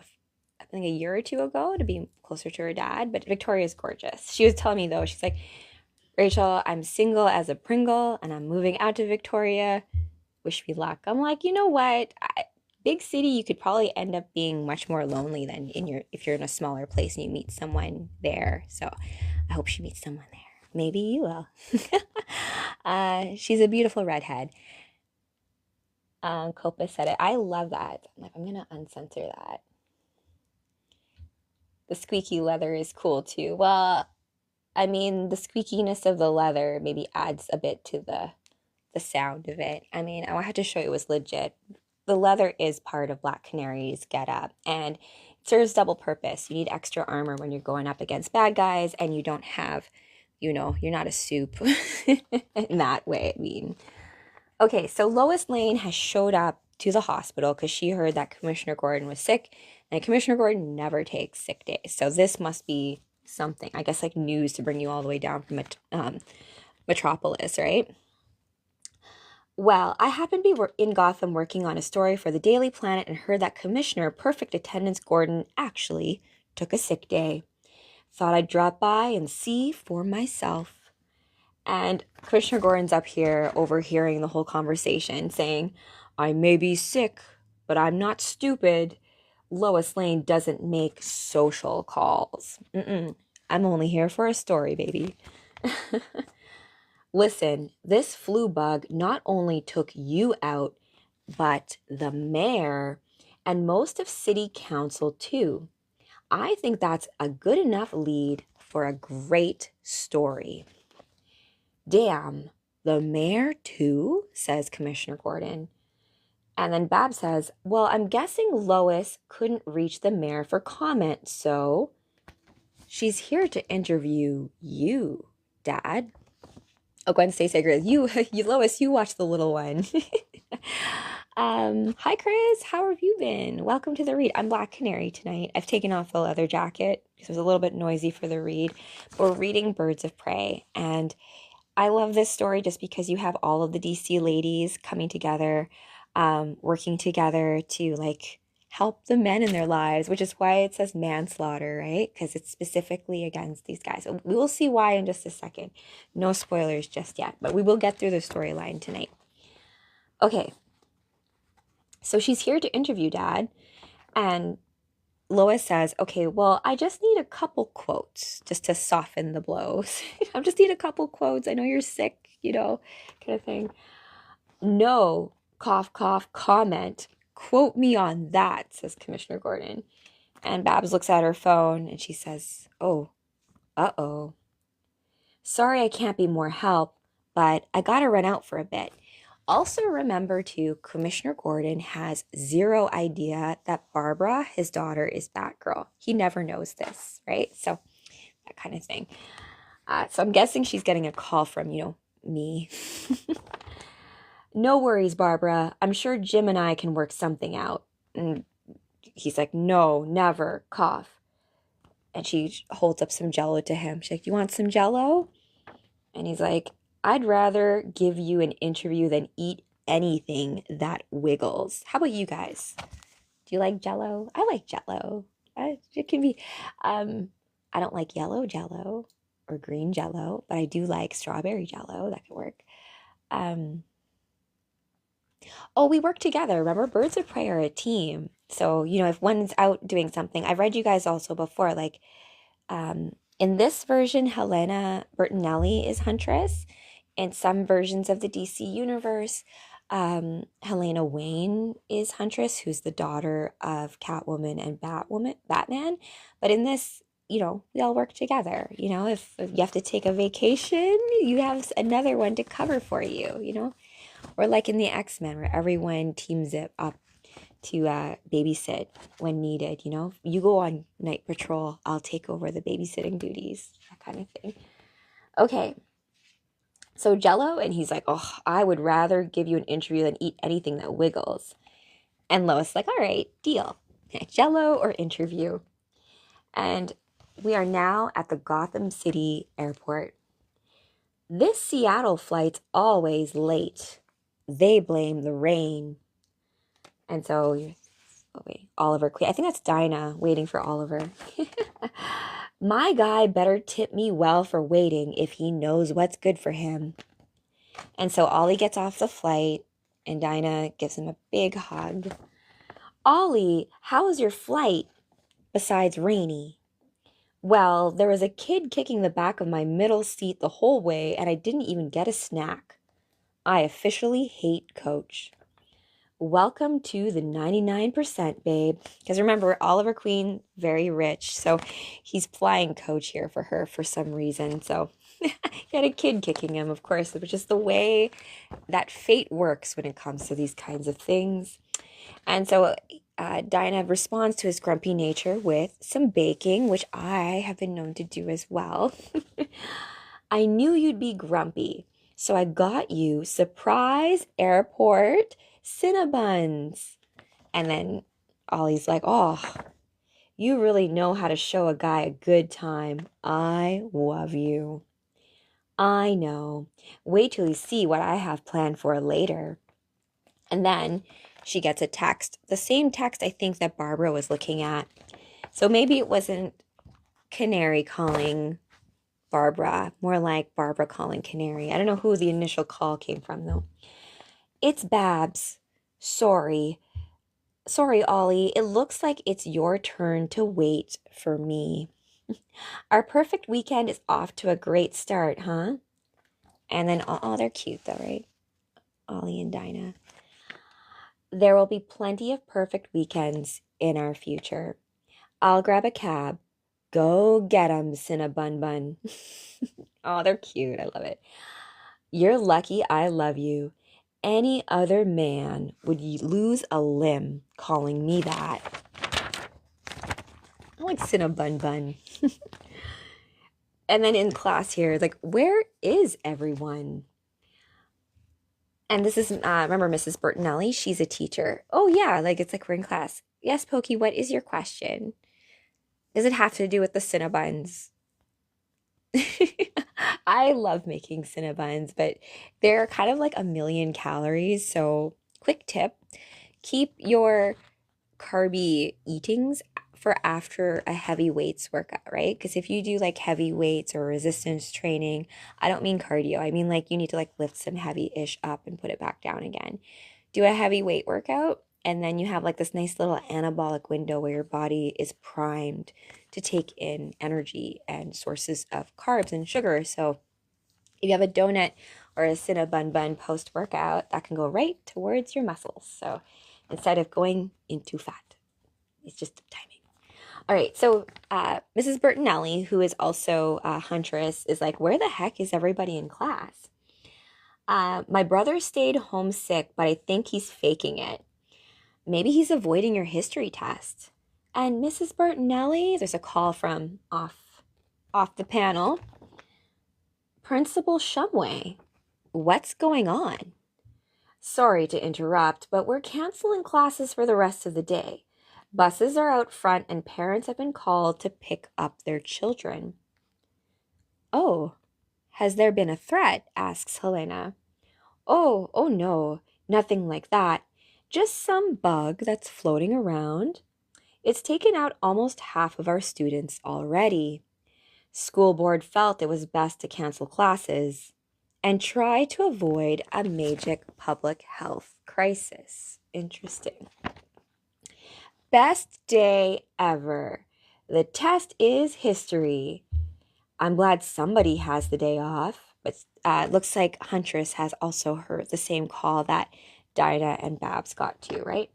I think a year or two ago, to be closer to her dad. But Victoria's gorgeous. She was telling me though, she's like, Rachel, I'm single as a Pringle and I'm moving out to Victoria. Wish me luck. I'm like, you know what? Big city, you could probably end up being much more lonely than if you're in a smaller place and you meet someone there. So I hope she meets someone there. Maybe you will. She's a beautiful redhead. Copa said it. I love that. I'm like, I'm gonna uncensor that. The squeaky leather is cool too. Well, I mean, the squeakiness of the leather maybe adds a bit to the sound of it. I mean, I had to show you it was legit. The leather is part of Black Canary's getup, and it serves double purpose. You need extra armor when you're going up against bad guys, and you don't have, you're not a soup in that way. I mean, okay, so Lois Lane has showed up to the hospital because she heard that Commissioner Gordon was sick, and Commissioner Gordon never takes sick days. So this must be something, I guess, like news to bring you all the way down from Metropolis, right? Well, I happened to be in Gotham working on a story for the Daily Planet and heard that Commissioner Perfect Attendance Gordon actually took a sick day. Thought I'd drop by and see for myself. And Commissioner Gordon's up here overhearing the whole conversation saying, I may be sick, but I'm not stupid. Lois Lane doesn't make social calls. I'm only here for a story, baby. Listen, this flu bug not only took you out, but the mayor and most of city council too. I think that's a good enough lead for a great story. Damn, the mayor too, says Commissioner Gordon. And then Bab says, well, I'm guessing Lois couldn't reach the mayor for comment, so she's here to interview you, Dad. Oh, Gwen Stacy agrees. You, Lois, you watch the little one. Hi, Chris. How have you been? Welcome to the read. I'm Black Canary tonight. I've taken off the leather jacket because it was a little bit noisy for the read. We're reading Birds of Prey, and I love this story just because you have all of the DC ladies coming together, working together to like help the men in their lives, which is why it says manslaughter, right? Because it's specifically against these guys. So we will see why in just a second. No spoilers just yet, but we will get through the storyline tonight. Okay. So she's here to interview Dad, and Lois says, okay, well, I just need a couple quotes just to soften the blows. I just need a couple quotes. I know you're sick, kind of thing. No, cough, cough, comment. Quote me on that, says Commissioner Gordon. And Babs looks at her phone and she says, oh, uh-oh. Sorry I can't be more help, but I gotta run out for a bit. Also remember too, Commissioner Gordon has zero idea that Barbara, his daughter, is Batgirl. He never knows this, right? So that kind of thing. So I'm guessing she's getting a call from, me. No worries, Barbara. I'm sure Jim and I can work something out. And he's like, no, never, cough. And she holds up some Jell-O to him. She's like, you want some Jell-O? And he's like, I'd rather give you an interview than eat anything that wiggles. How about you guys? Do you like Jell-O? I like Jell-O. It can be, I don't like yellow Jell-O or green Jell-O, but I do like strawberry Jell-O. That could work. Oh, we work together. Remember, Birds of Prey are a team. So, if one's out doing something, I've read you guys also before, like, in this version, Helena Bertinelli is Huntress. In some versions of the DC universe, Helena Wayne is Huntress, who's the daughter of Catwoman and Batman. But in this, we all work together. If you have to take a vacation, you have another one to cover for you, Or like in the X-Men, where everyone teams it up to babysit when needed, You go on night patrol, I'll take over the babysitting duties, that kind of thing. Okay. So Jell-O, and he's like, oh, I would rather give you an interview than eat anything that wiggles. And Lois like, all right, deal. Jello or interview. And we are now at the Gotham City airport. This Seattle flight's always late. They blame the rain. And so, oh wait, Oliver Queen. I think that's Dinah waiting for Oliver. My guy better tip me well for waiting if he knows what's good for him. And so Ollie gets off the flight and Dinah gives him a big hug. Ollie, how was your flight besides rainy? Well, there was a kid kicking the back of my middle seat the whole way and I didn't even get a snack. I officially hate Coach. Welcome to the 99%, babe. Because remember, Oliver Queen, very rich. So he's flying Coach here for her for some reason. So he had a kid kicking him, of course, which is the way that fate works when it comes to these kinds of things. And so Dinah responds to his grumpy nature with some baking, which I have been known to do as well. I knew you'd be grumpy, so I got you surprise airport Cinnabons. And then Ollie's like, oh, you really know how to show a guy a good time. I love you. I know. Wait till you see what I have planned for later. And then she gets a text, the same text I think that Barbara was looking at. So maybe it wasn't Canary calling Barbara, more like Barbara calling Canary. I don't know who the initial call came from, though. It's Babs. Sorry, Ollie. It looks like it's your turn to wait for me. Our perfect weekend is off to a great start, huh? And then, oh, they're cute though, right? Ollie and Dinah. There will be plenty of perfect weekends in our future. I'll grab a cab. Go get 'em, Cinnabun. Oh, they're cute. I love it. You're lucky I love you. Any other man would lose a limb calling me that. I like Cinnabun. And then in class here, like, where is everyone? And this is, remember Mrs. Bertinelli? She's a teacher. Oh, yeah, like it's like we're in class. Yes, Pokey, what is your question? Does it have to do with the Cinnabuns? I love making Cinnabuns, but they're kind of like 1,000,000 calories. So, quick tip, keep your carby eatings for after a heavy weights workout, right? Because if you do like heavy weights or resistance training, I don't mean cardio. I mean like you need to like lift some heavy-ish up and put it back down again. Do a heavy weight workout, and then you have like this nice little anabolic window where your body is primed to take in energy and sources of carbs and sugar. So if you have a donut or a Cinnabon post-workout, that can go right towards your muscles. So instead of going into fat, it's just timing. All right, so Mrs. Bertinelli, who is also a Huntress, is like, where the heck is everybody in class? My brother stayed home sick, but I think he's faking it. Maybe he's avoiding your history test. And Mrs. Bertinelli, there's a call from off the panel. Principal Shumway, what's going on? Sorry to interrupt, but we're canceling classes for the rest of the day. Buses are out front and parents have been called to pick up their children. Oh, has there been a threat? Asks Helena. Oh no, nothing like that. Just some bug that's floating around. It's taken out almost half of our students already. School board felt it was best to cancel classes and try to avoid a major public health crisis. Interesting. Best day ever. The test is history. I'm glad somebody has the day off, but it looks like Huntress has also heard the same call that Dinah and Babs got to, right?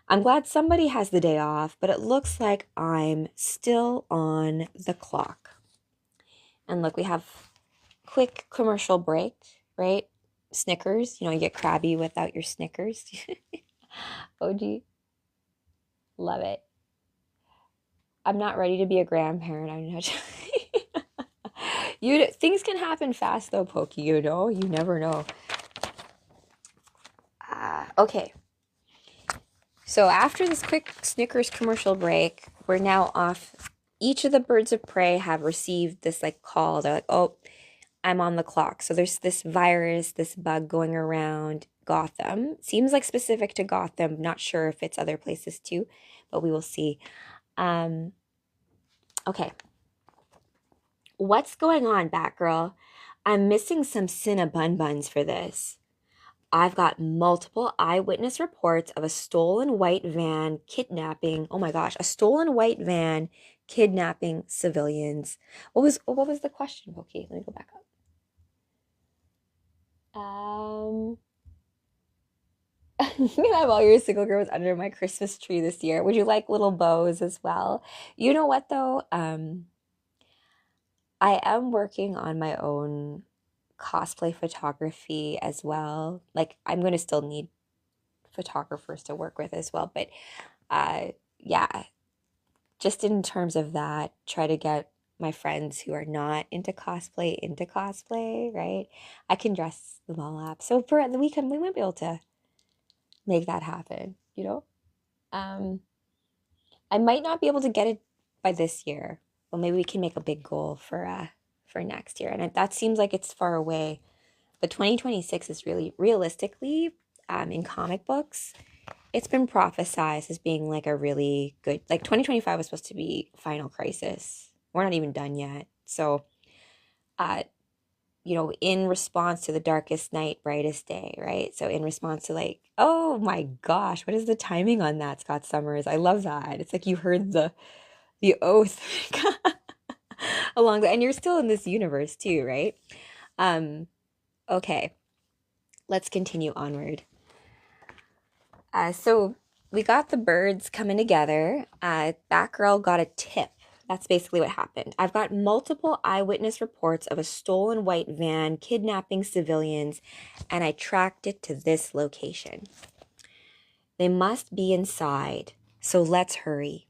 I'm glad somebody has the day off, but it looks like I'm still on the clock. And look, we have quick commercial break, right? Snickers, you get crabby without your Snickers. OG. Love it. I'm not ready to be a grandparent. I'm not. Things can happen fast though, Pokey. You never know. Okay. So after this quick Snickers commercial break, we're now off. Each of the birds of prey have received this like call. They're like, oh, I'm on the clock. So there's this virus, this bug going around Gotham. Seems like specific to Gotham. Not sure if it's other places too, but we will see. Um, okay. What's going on, Batgirl? I'm missing some Cinnabon buns for this. I've got multiple eyewitness reports of a stolen white van kidnapping. Oh my gosh, a stolen white van kidnapping civilians. What was the question, Pokey? Let me go back up. You can have all your single girls under my Christmas tree this year. Would you like little bows as well? You know what though? I am working on my own cosplay photography as well. Like I'm going to still need photographers to work with as well, but yeah, just in terms of that, try to get my friends who are not into cosplay, right? I can dress them all up. So for the weekend, we might be able to make that happen, you know? Um, I might not be able to get it by this year. Well, maybe we can make a big goal for next year. And that seems like it's far away. But 2026 is really realistically, in comic books, it's been prophesized as being like a really good, like 2025 was supposed to be Final Crisis. We're not even done yet. So, uh, in response to the darkest night, brightest day, right? So in response to like, oh my gosh, what is the timing on that, Scott Summers? I love that. It's like you heard the oath along the, and you're still in this universe too, right? Um, okay, let's continue onward. So we got the birds coming together. Batgirl got a tip. That's basically what happened. I've got multiple eyewitness reports of a stolen white van kidnapping civilians, and I tracked it to this location. They must be inside, so let's hurry.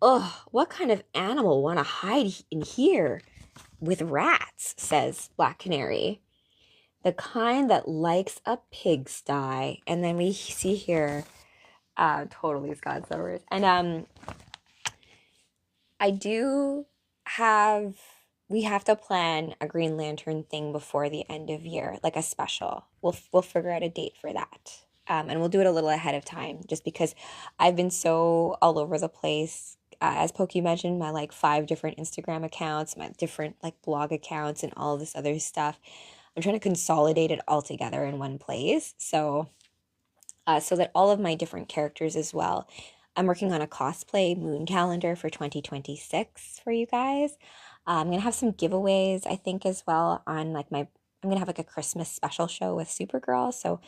Ugh, what kind of animal want to hide in here with rats, says Black Canary. The kind that likes a pigsty. And then we see here, totally Scott Summers. And I do have, we have to plan a Green Lantern thing before the end of year, like a special. We'll figure out a date for that. And we'll do it a little ahead of time, just because I've been so all over the place. As Pokey mentioned, my like 5 different Instagram accounts, my different like blog accounts, and all this other stuff. I'm trying to consolidate it all together in one place. So that all of my different characters as well. I'm working on a cosplay moon calendar for 2026 for you guys. I'm gonna have some giveaways, I think, as well on like my. I'm gonna have like a Christmas special show with Supergirl, so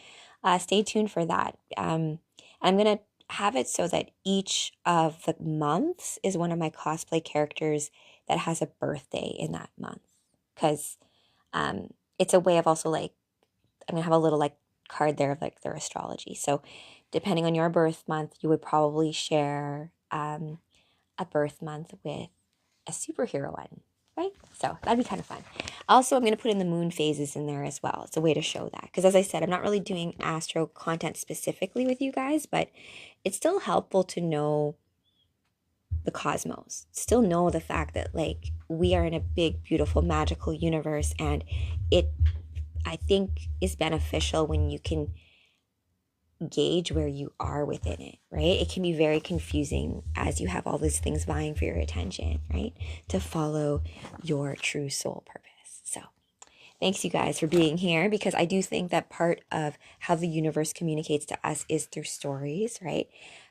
stay tuned for that. I'm gonna have it so that each of the months is one of my cosplay characters that has a birthday in that month, because it's a way of also like I'm gonna have a little like card there of like their astrology. So depending on your birth month, you would probably share a birth month with a superhero one, right? So that'd be kind of fun. Also, I'm going to put in the moon phases in there as well. It's a way to show that. Because as I said, I'm not really doing astro content specifically with you guys, but it's still helpful to know the cosmos. Still know the fact that like we are in a big, beautiful, magical universe, and it, I think, is beneficial when you can gauge where you are within it, right? It can be very confusing as you have all these things vying for your attention, right? To follow your true soul purpose. So thanks you guys for being here, because I do think that part of how the universe communicates to us is through stories, right?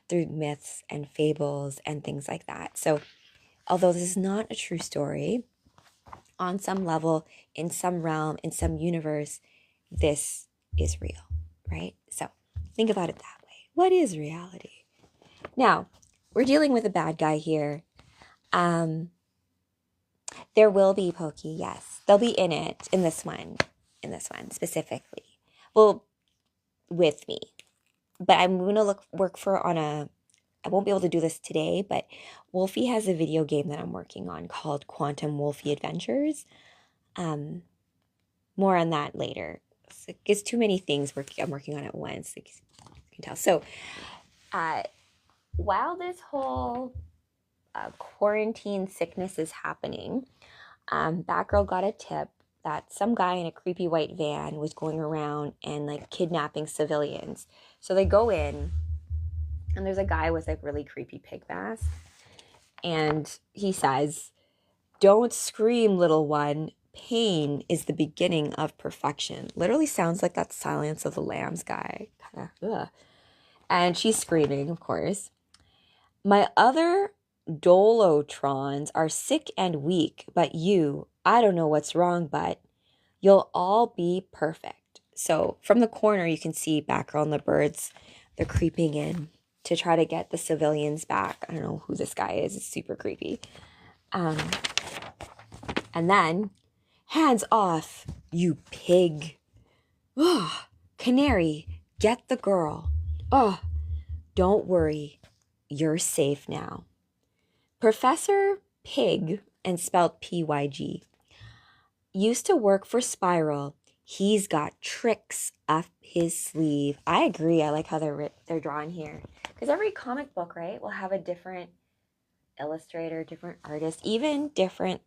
Through myths and fables and things like that. So although this is not a true story, on some level, in some realm, in some universe, this is real, right? So think about it that way. What is reality? Now, we're dealing with a bad guy here. There will be Pokey, yes. They'll be in it, in this one specifically. Well, with me. But I'm going to work for on a, I won't be able to do this today, but Wolfie has a video game that I'm working on called Quantum Wolfie Adventures. More on that later. It's too many things I'm working on at once. can tell. So while this whole quarantine sickness is happening, Batgirl got a tip that some guy in a creepy white van was going around and like kidnapping civilians. So they go in, and there's a guy with a really creepy pig mask, and he says, "Don't scream, little one. Pain is the beginning of perfection." Literally sounds like that Silence of the Lambs guy. Kind of, ugh. And she's screaming, of course. "My other Dolotrons are sick and weak, but you, I don't know what's wrong, but you'll all be perfect." So from the corner, you can see Batgirl and the birds. They're creeping in to try to get the civilians back. I don't know who this guy is. It's super creepy. And then, "Hands off, you pig. Oh, Canary, get the girl. Oh, don't worry. You're safe now." Professor Pig, and spelled Pyg, used to work for Spiral. He's got tricks up his sleeve. I agree. I like how they're drawn here. Because every comic book, right, will have a different illustrator, different artist, even different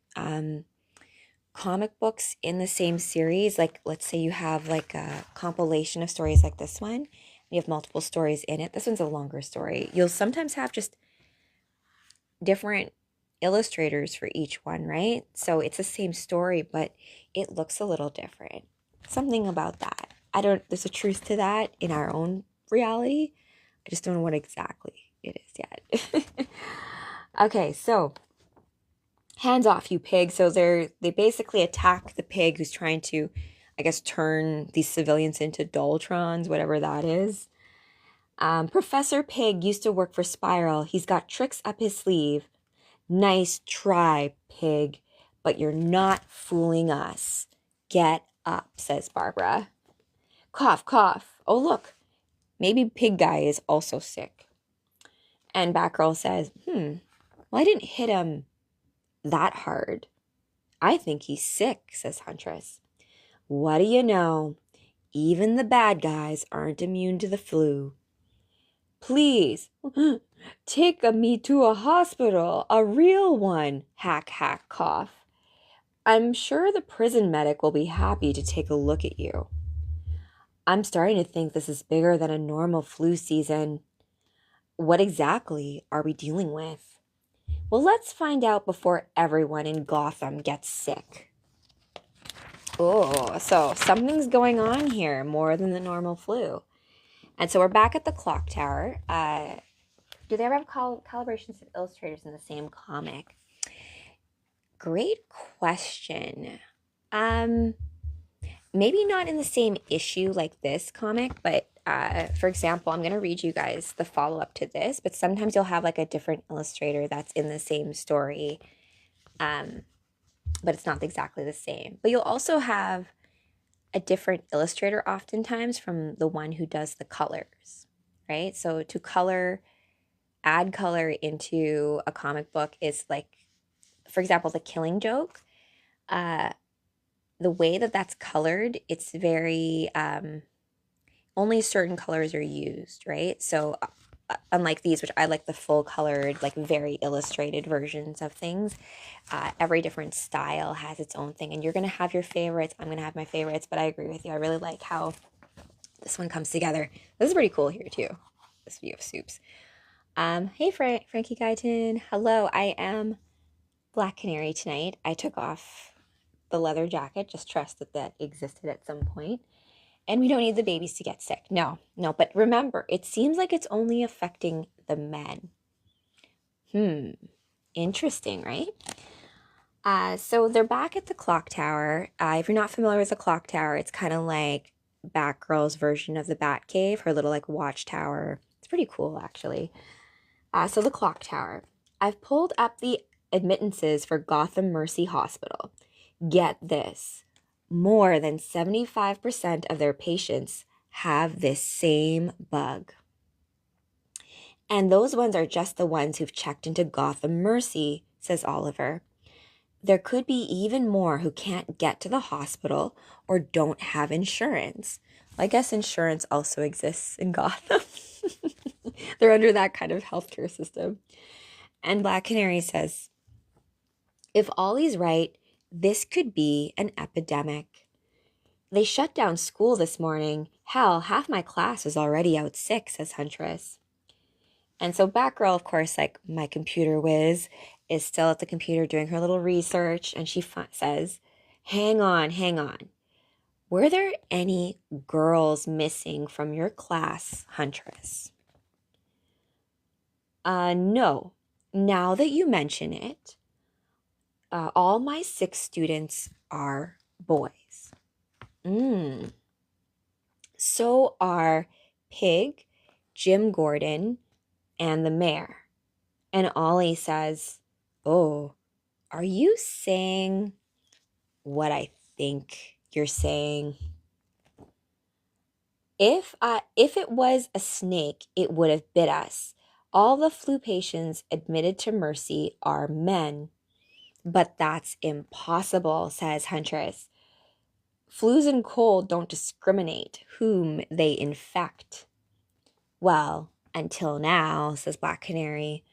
comic books in the same series. Like, let's say you have like a compilation of stories like this one. You have multiple stories in it. This one's a longer story. You'll sometimes have just different illustrators for each one, right? So it's the same story, but it looks a little different. Something about that. There's a truth to that in our own reality. I just don't know what exactly it is yet. Okay, so hands off, you pig. So they basically attack the pig who's trying to, I guess, turn these civilians into Doltrons, whatever that is. Professor Pig used to work for Spiral. He's got tricks up his sleeve. Nice try, Pig, but you're not fooling us. Get up, says Barbara. Cough, cough. Oh, look, maybe Pig Guy is also sick. And Batgirl says, well, I didn't hit him that hard. I think he's sick, says Huntress. What do you know? Even the bad guys aren't immune to the flu. Please, take me to a hospital, a real one, hack, hack, cough. I'm sure the prison medic will be happy to take a look at you. I'm starting to think this is bigger than a normal flu season. What exactly are we dealing with? Well, let's find out before everyone in Gotham gets sick. Oh, so something's going on here more than the normal flu. And so we're back at the clock tower. Do they ever have calibrations of illustrators in the same comic? Great question. Maybe not in the same issue like this comic, but for example, I'm going to read you guys the follow-up to this, but sometimes you'll have like a different illustrator that's in the same story, but it's not exactly the same. But you'll also have a different illustrator oftentimes from the one who does the colors, right? So to add color into a comic book is like, for example, The Killing Joke. The way that that's colored, it's very, only certain colors are used, right? So unlike these, which I like the full colored, like very illustrated versions of things, every different style has its own thing. And you're going to have your favorites. I'm going to have my favorites, but I agree with you. I really like how this one comes together. This is pretty cool here too, this view of Soups. Hey, Frankie Guyton. Hello, I am Black Canary tonight. I took off the leather jacket, just trusted that existed at some point. And we don't need the babies to get sick. No, but remember, it seems like it's only affecting the men. Interesting, right? So they're back at the clock tower. If you're not familiar with the clock tower, it's kind of like Batgirl's version of the Batcave, her little like watchtower. It's pretty cool, actually. So the clock tower. I've pulled up the admittances for Gotham Mercy Hospital. Get this. More than 75% of their patients have this same bug. And those ones are just the ones who've checked into Gotham Mercy, says Oliver. There could be even more who can't get to the hospital or don't have insurance. I guess insurance also exists in Gotham. They're under that kind of healthcare system. And Black Canary says, if Ollie's right, this could be an epidemic. They shut down school this morning. Hell, half my class is already out sick, says Huntress. And so Batgirl, of course, like my computer whiz, is still at the computer doing her little research. And she says, hang on, hang on. Were there any girls missing from your class, Huntress? No. Now that you mention it, all my 6 students are boys. So are Pig, Jim Gordon, and the mayor. And Ollie says, oh, are you saying what I think you're saying? If it was a snake, it would have bit us. All the flu patients admitted to Mercy are men. But that's impossible, says Huntress. Flus and cold don't discriminate whom they infect. Well, until now, says Black Canary.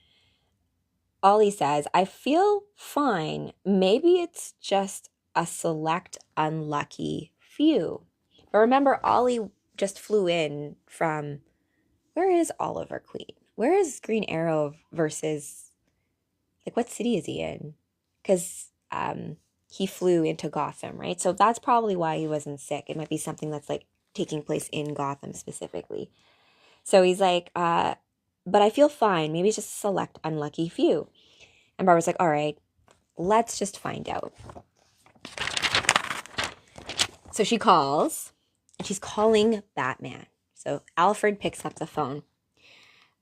Ollie says, I feel fine. Maybe it's just a select unlucky few. But remember, Ollie just flew in from, where is Oliver Queen? Where is Green Arrow versus, like, what city is he in? Because he flew into Gotham, right? So that's probably why he wasn't sick. It might be something that's like taking place in Gotham specifically. So he's like, but I feel fine. Maybe it's just a select unlucky few. And Barbara's like, all right, let's just find out. So she calls, and she's calling Batman. So Alfred picks up the phone.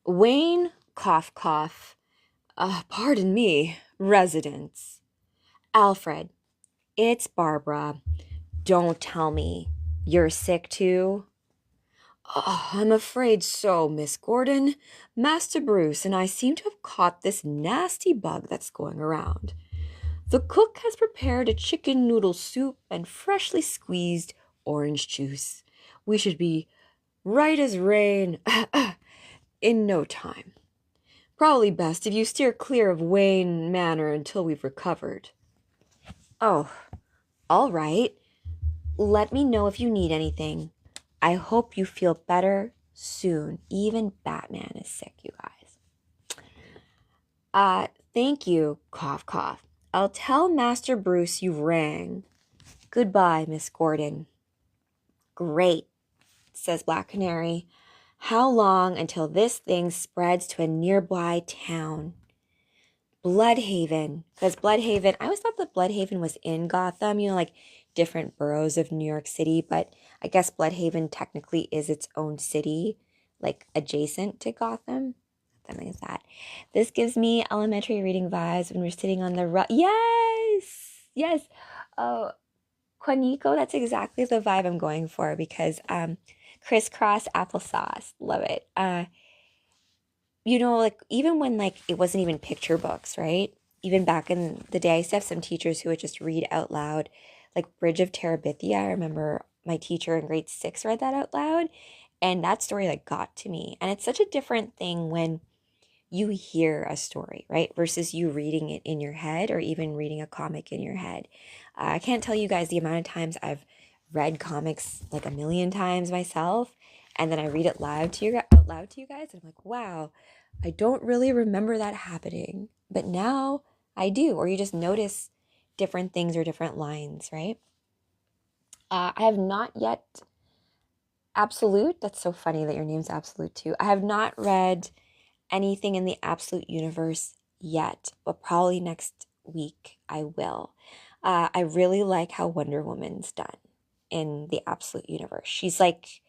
Wayne, cough, cough. Pardon me, residents. Alfred, it's Barbara. Don't tell me you're sick too. Oh, I'm afraid so, Miss Gordon. Master Bruce and I seem to have caught this nasty bug that's going around. The cook has prepared a chicken noodle soup and freshly squeezed orange juice. We should be right as rain in no time. Probably best if you steer clear of Wayne Manor until we've recovered. Oh, all right. Let me know if you need anything. I hope you feel better soon. Even Batman is sick, you guys. Thank you, cough, cough. I'll tell Master Bruce you rang. Goodbye, Miss Gordon. Great, says Black Canary. How long until this thing spreads to a nearby town? Bloodhaven. Because Bloodhaven, I always thought that Bloodhaven was in Gotham, you know, like different boroughs of New York City, but I guess Bloodhaven technically is its own city, like adjacent to Gotham. Something like that. This gives me elementary reading vibes when we're sitting on the yes. Oh, Quanico, that's exactly the vibe I'm going for because crisscross applesauce, love it. You know, like even when like it wasn't even picture books, right? Even back in the day, I used to have some teachers who would just read out loud, like Bridge of Terabithia. I remember my teacher in grade 6 read that out loud, and that story like got to me. And it's such a different thing when you hear a story, right? Versus you reading it in your head or even reading a comic in your head. I can't tell you guys the amount of times I've read comics like a million times myself, and then I read it out loud to you guys, and I'm like, wow, I don't really remember that happening, but now I do. Or you just notice different things or different lines, right? I have not yet Absolute. That's so funny that your name's Absolute too. I have not read anything in the Absolute universe yet, but probably next week I will. I really like how Wonder Woman's done in the Absolute universe. She's like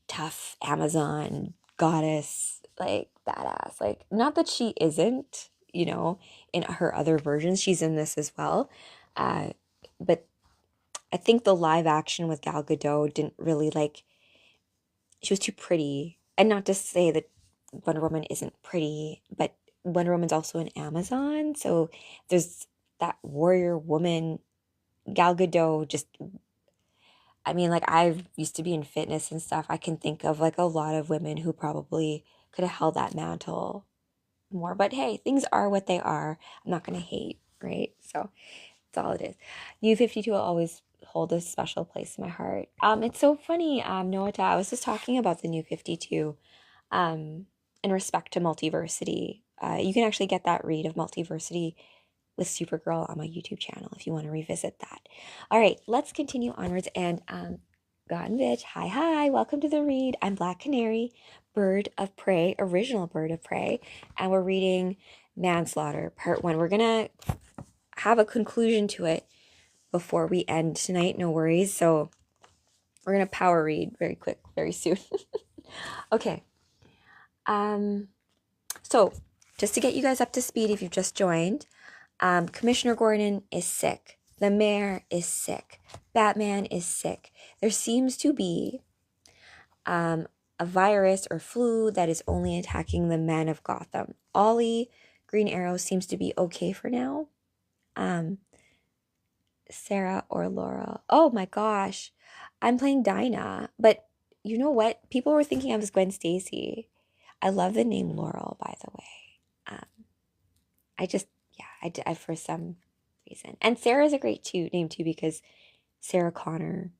tough Amazon goddess, like badass. Like, not that she isn't, you know, in her other versions. She's in this as well. But I think the live action with Gal Gadot didn't really like, she was too pretty. And not to say that Wonder Woman isn't pretty, but Wonder Woman's also an Amazon. So there's that warrior woman. Gal Gadot just, I mean, like, I've used to be in fitness and stuff. I can think of like a lot of women who probably could have held that mantle more. But hey, things are what they are. I'm not going to hate, right? So that's all it is. New 52 will always hold a special place in my heart. It's so funny, Noata, I was just talking about the New 52 in respect to multiversity. You can actually get that read of multiversity with Supergirl on my YouTube channel if you want to revisit that. All right, let's continue onwards. And Gotten Bitch, hi, welcome to the read. I'm Black Canary, Bird of Prey, original Bird of Prey, and we're reading Manslaughter, Part 1. We're going to have a conclusion to it before we end tonight, no worries. So we're going to power read very quick, very soon. Okay. So just to get you guys up to speed if you've just joined, Commissioner Gordon is sick. The mayor is sick. Batman is sick. There seems to be a virus or flu that is only attacking the men of Gotham. Ollie, Green Arrow, seems to be okay for now. Sarah or Laura. Oh my gosh. I'm playing Dinah. But you know what? People were thinking I was Gwen Stacy. I love the name Laurel, by the way. I for some reason. And Sarah is a great name too, because Sarah Connor,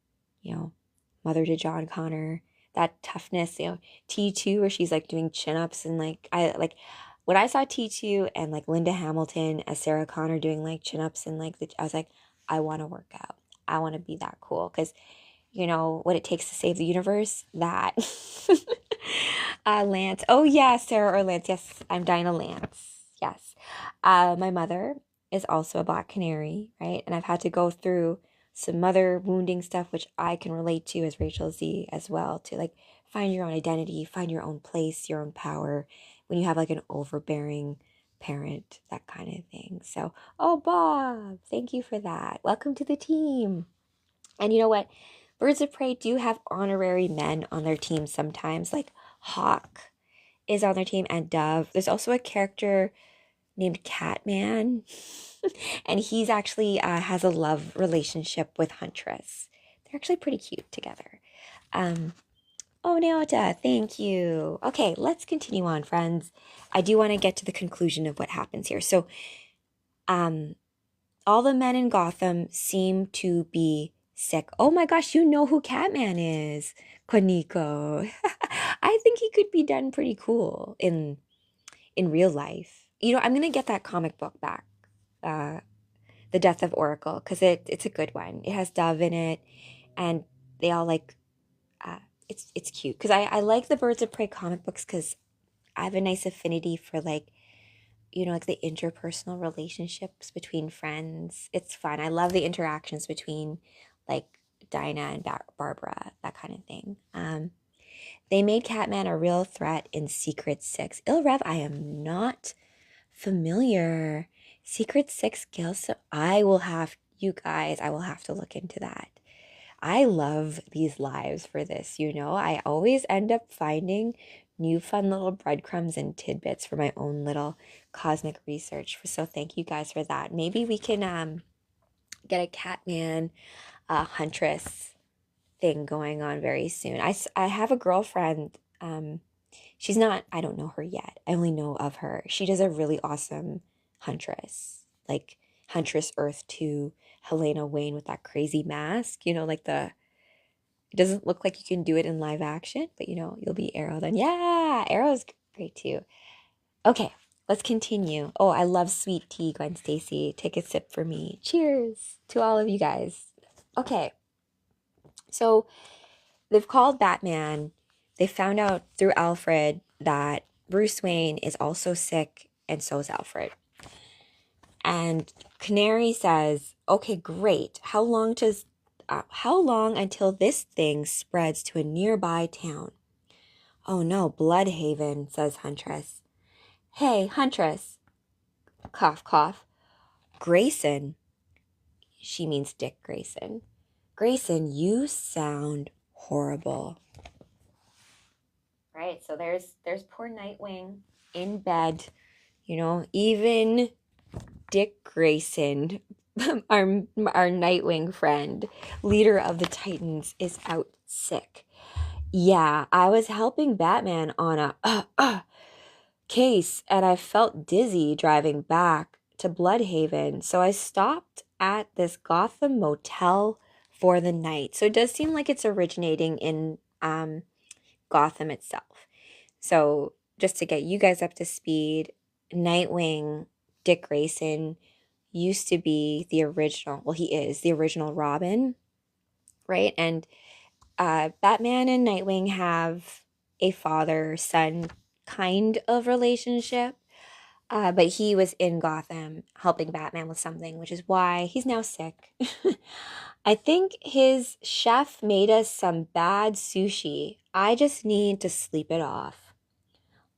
mother to John Connor, that toughness, T2, where she's like doing chin-ups and when I saw T2 and like Linda Hamilton as Sarah Connor doing like chin-ups and I was like, I want to work out. I want to be that cool because what it takes to save the universe, that. Lance. Oh yeah, Sarah or Lance. Yes, I'm Dinah Lance. Yes. My mother is also a Black Canary, right? And I've had to go through some mother wounding stuff, which I can relate to as Rachel Z as well, to like find your own identity, find your own place, your own power when you have like an overbearing parent, that kind of thing. So, oh, Bob, thank you for that. Welcome to the team. And you know what? Birds of Prey do have honorary men on their team sometimes, like Hawk is on their team and Dove. There's also a character named Catman, and he's actually has a love relationship with Huntress. They're actually pretty cute together. Oh, Naota, thank you. Okay, let's continue on, friends. I do want to get to the conclusion of what happens here. So, all the men in Gotham seem to be sick. Oh my gosh, you know who Catman is, Koniko. I think he could be done pretty cool in real life. I'm gonna get that comic book back, The Death of Oracle, because it's a good one. It has Dove in it, and they all it's cute. Because I like the Birds of Prey comic books because I have a nice affinity for like the interpersonal relationships between friends. It's fun. I love the interactions between like Dinah and Barbara, that kind of thing. They made Catman a real threat in Secret 6. Il Rev, I am not familiar. Secret 6 kills. So I will have to look into that. I love these lives for this, I always end up finding new fun little breadcrumbs and tidbits for my own little cosmic research. So thank you guys for that. Maybe we can get a Catman Huntress thing going on very soon. I have a girlfriend. She's not, I don't know her yet. I only know of her. She does a really awesome Huntress, like Huntress Earth 2, Helena Wayne with that crazy mask, it doesn't look like you can do it in live action, but you'll be Arrow then. Yeah, Arrow's great too. Okay, let's continue. Oh, I love sweet tea, Gwen Stacy. Take a sip for me. Cheers to all of you guys. Okay, so they've called Batman. They found out through Alfred that Bruce Wayne is also sick, and so is Alfred. And Canary says, okay, great. How long until this thing spreads to a nearby town? Oh no, Bloodhaven, says Huntress. Hey, Huntress. Cough, cough. Grayson. She means Dick Grayson. Grayson, you sound horrible. Right, so there's poor Nightwing in bed. Even Dick Grayson our Nightwing friend, leader of the Titans, is out sick. Yeah, I was helping Batman on a case and I felt dizzy driving back to Bloodhaven, so I stopped at this Gotham motel for the night. So it does seem like it's originating in Gotham itself. So just to get you guys up to speed, Nightwing, Dick Grayson, used to be the original, well, he is the original Robin, right? And Batman and Nightwing have a father son kind of relationship. But he was in Gotham helping Batman with something, which is why he's now sick. I think his chef made us some bad sushi. I just need to sleep it off.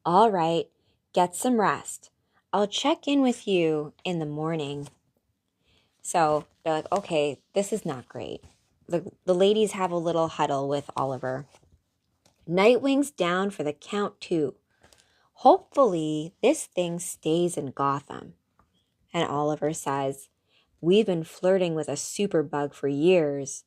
All right, get some rest. I'll check in with you in the morning. So they're like, okay, this is not great. The ladies have a little huddle with Oliver. Nightwing's down for the count too. Hopefully, this thing stays in Gotham. And Oliver says, we've been flirting with a superbug for years.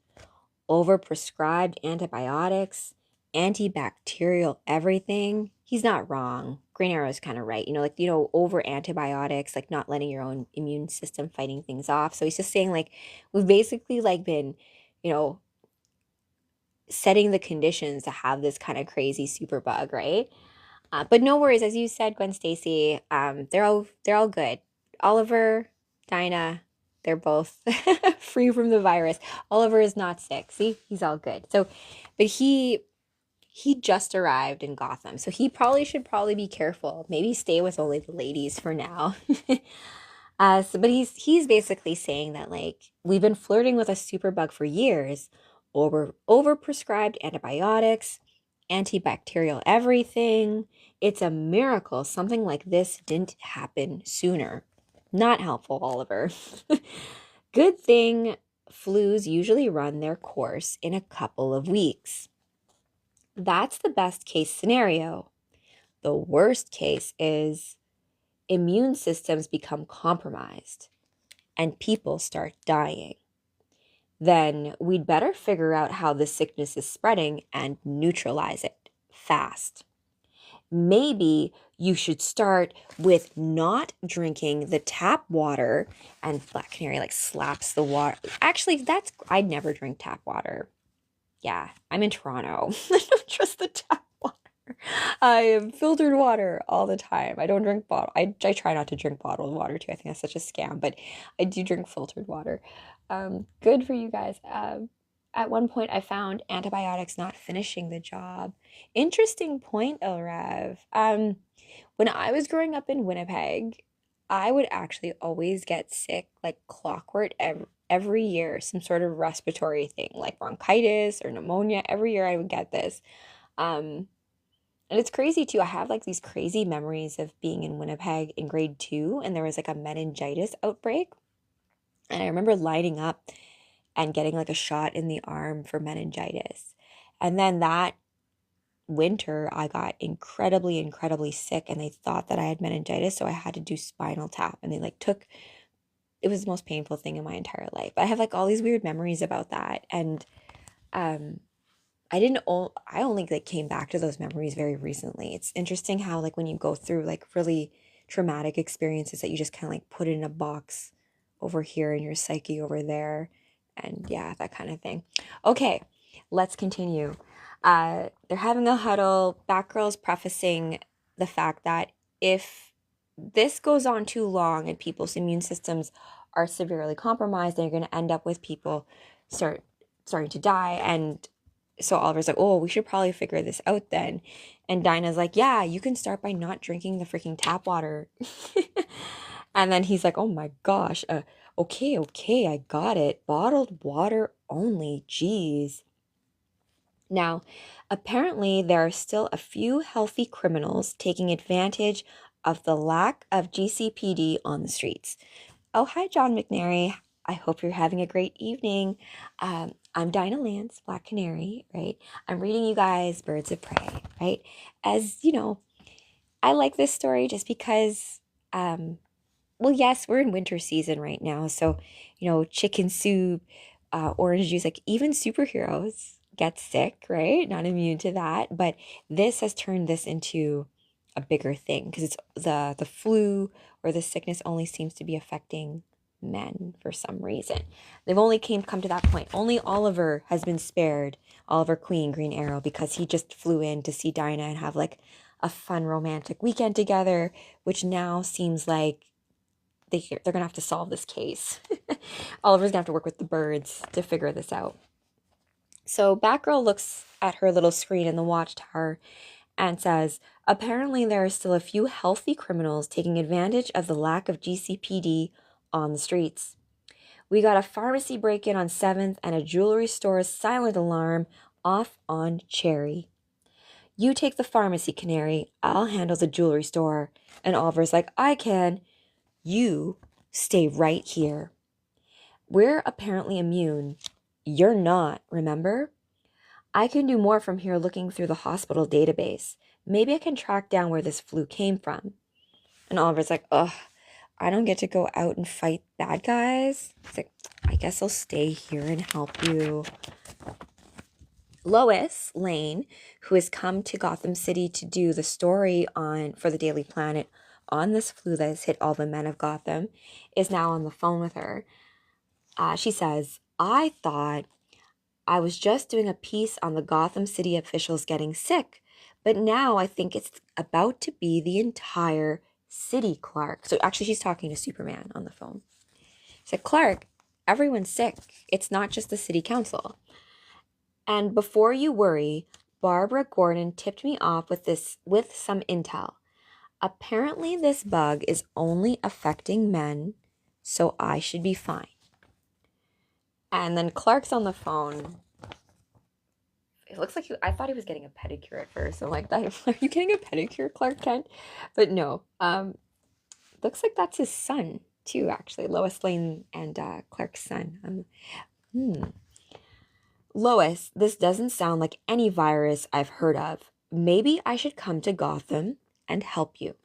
Overprescribed antibiotics, antibacterial everything. He's not wrong. Green Arrow's kind of right. Over antibiotics, like not letting your own immune system fighting things off. So he's just saying, like, we've basically like been, you know, setting the conditions to have this kind of crazy superbug, right? But no worries, as you said, Gwen Stacy. They're all good. Oliver, Dinah, they're both free from the virus. Oliver is not sick. See, he's all good. So, but he just arrived in Gotham, so he should be careful. Maybe stay with only the ladies for now. But he's basically saying that, like, we've been flirting with a superbug for years, overprescribed antibiotics, antibacterial everything. It's a miracle something like this didn't happen sooner. Not helpful, Oliver. Good thing flus usually run their course in a couple of weeks. That's the best case scenario. The worst case is immune systems become compromised and people start dying. Then we'd better figure out how the sickness is spreading and neutralize it fast. Maybe you should start with not drinking the tap water. And Black Canary like slaps the water. Actually, I'd never drink tap water. Yeah, I'm in Toronto. I don't trust the tap water. I have filtered water all the time. I don't drink bottle. I try not to drink bottled water too. I think that's such a scam, but I do drink filtered water. Good for you guys. At one point, I found antibiotics not finishing the job. Interesting point, Elrev. When I was growing up in Winnipeg, I would actually always get sick like clockwork every year, some sort of respiratory thing like bronchitis or pneumonia. Every year I would get this. And it's crazy too. I have like these crazy memories of being in Winnipeg in grade 2, and there was like a meningitis outbreak. And I remember lining up and getting like a shot in the arm for meningitis. And then that winter, I got incredibly, incredibly sick, and they thought that I had meningitis, so I had to do spinal tap. And it was the most painful thing in my entire life. But I have like all these weird memories about that. And I only like came back to those memories very recently. It's interesting how like when you go through like really traumatic experiences that you just kind of like put in a box over here and your psyche over there, and yeah, that kind of thing. Okay, let's continue. They're having a huddle. Batgirl's prefacing the fact that if this goes on too long and people's immune systems are severely compromised, then you're going to end up with people starting to die. And so Oliver's like, oh, we should probably figure this out then. And Dinah's like, yeah, you can start by not drinking the freaking tap water. And then he's like, oh my gosh, okay, I got it. Bottled water only, geez. Now, apparently there are still a few healthy criminals taking advantage of the lack of GCPD on the streets. Oh, hi, John McNary. I hope you're having a great evening. I'm Dinah Lance, Black Canary, right? I'm reading you guys Birds of Prey, right? As you know, I like this story just because well, yes, we're in winter season right now. So, chicken soup, orange juice, like even superheroes get sick, right? Not immune to that. But this has turned this into a bigger thing because it's the flu or the sickness only seems to be affecting men for some reason. They've only come to that point. Only Oliver has been spared, Oliver Queen, Green Arrow, because he just flew in to see Dinah and have like a fun romantic weekend together, which now seems like they're gonna have to solve this case. Oliver's gonna have to work with the birds to figure this out. So Batgirl looks at her little screen in the watchtower and says, apparently there are still a few healthy criminals taking advantage of the lack of GCPD on the streets. We got a pharmacy break-in on 7th and a jewelry store's silent alarm off on Cherry. You take the pharmacy, Canary. I'll handle the jewelry store. And Oliver's like, I can. You stay right here. We're apparently immune. You're not, remember? I can do more from here looking through the hospital database. Maybe I can track down where this flu came from. And Oliver's like, ugh, I don't get to go out and fight bad guys. He's like, I guess I'll stay here and help you. Lois Lane, who has come to Gotham City to do the story for the Daily Planet on this flu that has hit all the men of Gotham, is now on the phone with her. She says, I thought I was just doing a piece on the Gotham City officials getting sick, but now I think it's about to be the entire city, Clark. So actually she's talking to Superman on the phone. She said, Clark, everyone's sick. It's not just the city council. And before you worry, Barbara Gordon tipped me off with some intel. Apparently this bug is only affecting men, so I should be fine. And then Clark's on the phone. It looks like I thought he was getting a pedicure at first. I'm like, are you getting a pedicure, Clark Kent? But no. Looks like that's his son, too, actually. Lois Lane and Clark's son. Lois, this doesn't sound like any virus I've heard of. Maybe I should come to Gotham and help you.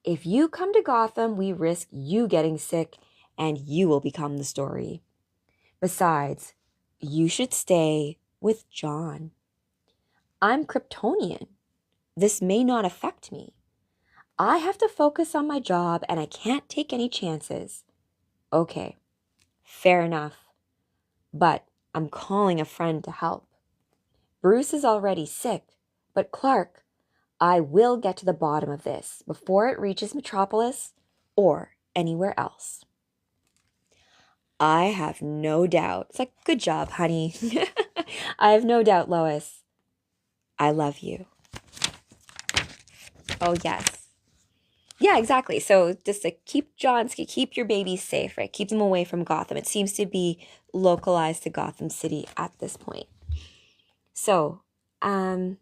If you come to Gotham, we risk you getting sick and you will become the story. Besides, you should stay with John. I'm Kryptonian. This may not affect me. I have to focus on my job and I can't take any chances. Okay, fair enough. But I'm calling a friend to help. Bruce is already sick, but Clark, I will get to the bottom of this before it reaches Metropolis or anywhere else. I have no doubt. It's like, good job, honey. I have no doubt, Lois. I love you. Oh, yes. Yeah, exactly. So just to keep your babies safe, right? Keep them away from Gotham. It seems to be localized to Gotham City at this point. So, oh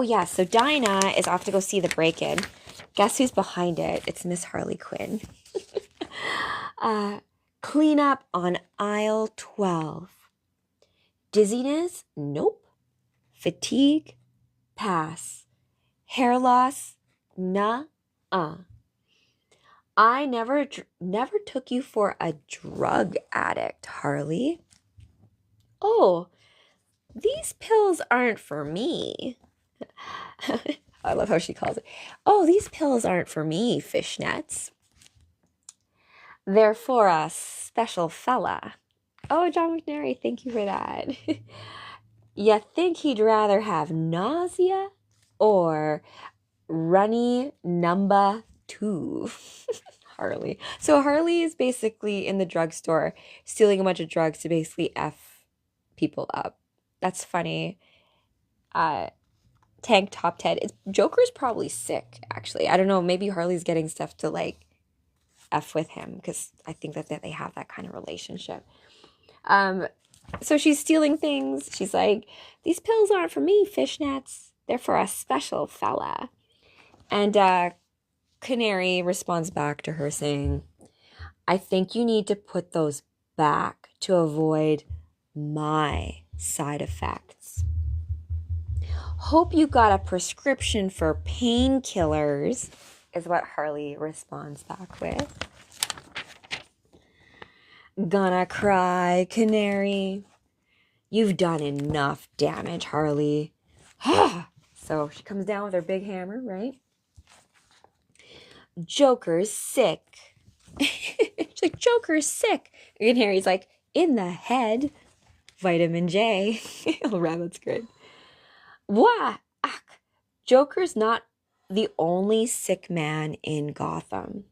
yeah, so Dinah is off to go see the break-in. Guess who's behind it? It's Miss Harley Quinn. Clean up on aisle 12. Dizziness? Nope. Fatigue? Pass. Hair loss? Nuh-uh. I never took you for a drug addict, Harley. Oh, these pills aren't for me. I love how she calls it. Oh, these pills aren't for me, fishnets. They're for a special fella. Oh, John McNary, thank you for that. You think he'd rather have nausea or runny number 2? Harley. So Harley is basically in the drugstore stealing a bunch of drugs to basically F people up. That's funny. Tank Top Ted. Joker's probably sick, actually. I don't know. Maybe Harley's getting stuff to like F with him because I think that they have that kind of relationship. So she's stealing things. She's like, these pills aren't for me, fishnets. They're for a special fella. And Canary responds back to her saying, I think you need to put those back to avoid my side effects. Hope you got a prescription for painkillers. is what Harley responds back with. Gonna cry, Canary. You've done enough damage, Harley. So she comes down with her big hammer, right? Joker's sick. She's like, Joker's sick. And Harry's like, in the head. Vitamin J. Oh, rabbit's good. Wah! Joker's not the only sick man in Gotham.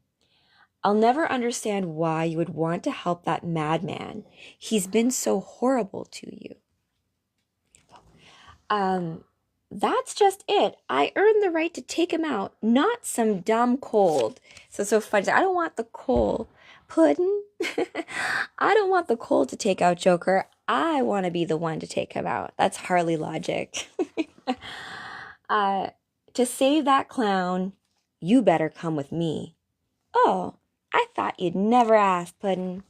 I'll never understand why you would want to help that madman. He's been so horrible to you. That's just it. I earned the right to take him out, not some dumb cold. So funny. I don't want the cold. Puddin'? I don't want the cold to take out Joker. I want to be the one to take him out. That's Harley logic. To save that clown, you better come with me. Oh, I thought you'd never ask, Puddin'.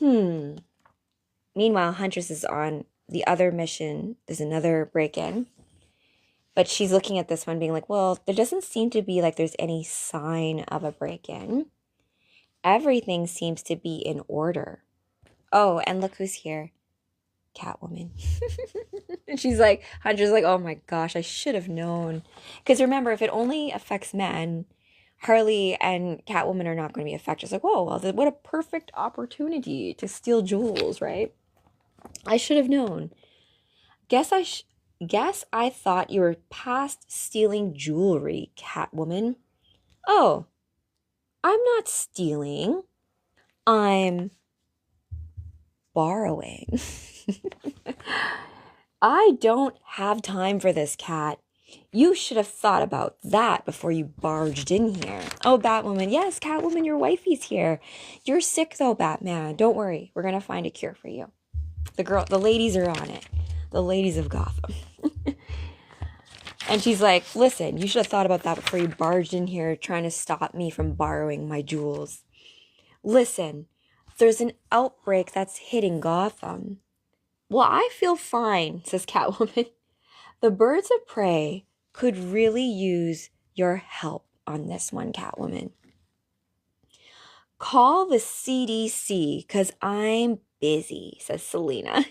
Meanwhile, Huntress is on the other mission. There's another break-in. But she's looking at this one being like, well, there doesn't seem to be like there's any sign of a break-in. Everything seems to be in order. Oh, and look who's here. Catwoman. And she's like, Huntress like, oh my gosh, I should have known. Because remember, if it only affects men, Harley and Catwoman are not going to be affected. It's like, whoa, well, what a perfect opportunity to steal jewels, right? I should have known. Guess I thought you were past stealing jewelry, Catwoman. Oh, I'm not stealing. I'm borrowing. I don't have time for this, Cat. You should have thought about that before you barged in here. Oh, Batwoman. Yes, Catwoman, your wifey's here. You're sick, though, Batman. Don't worry. We're going to find a cure for you. The ladies are on it. The ladies of Gotham. And she's like, listen, you should have thought about that before you barged in here trying to stop me from borrowing my jewels. Listen, there's an outbreak that's hitting Gotham. Well, I feel fine, says Catwoman. The birds of prey could really use your help on this one, Catwoman. Call the CDC, because I'm busy, says Selena.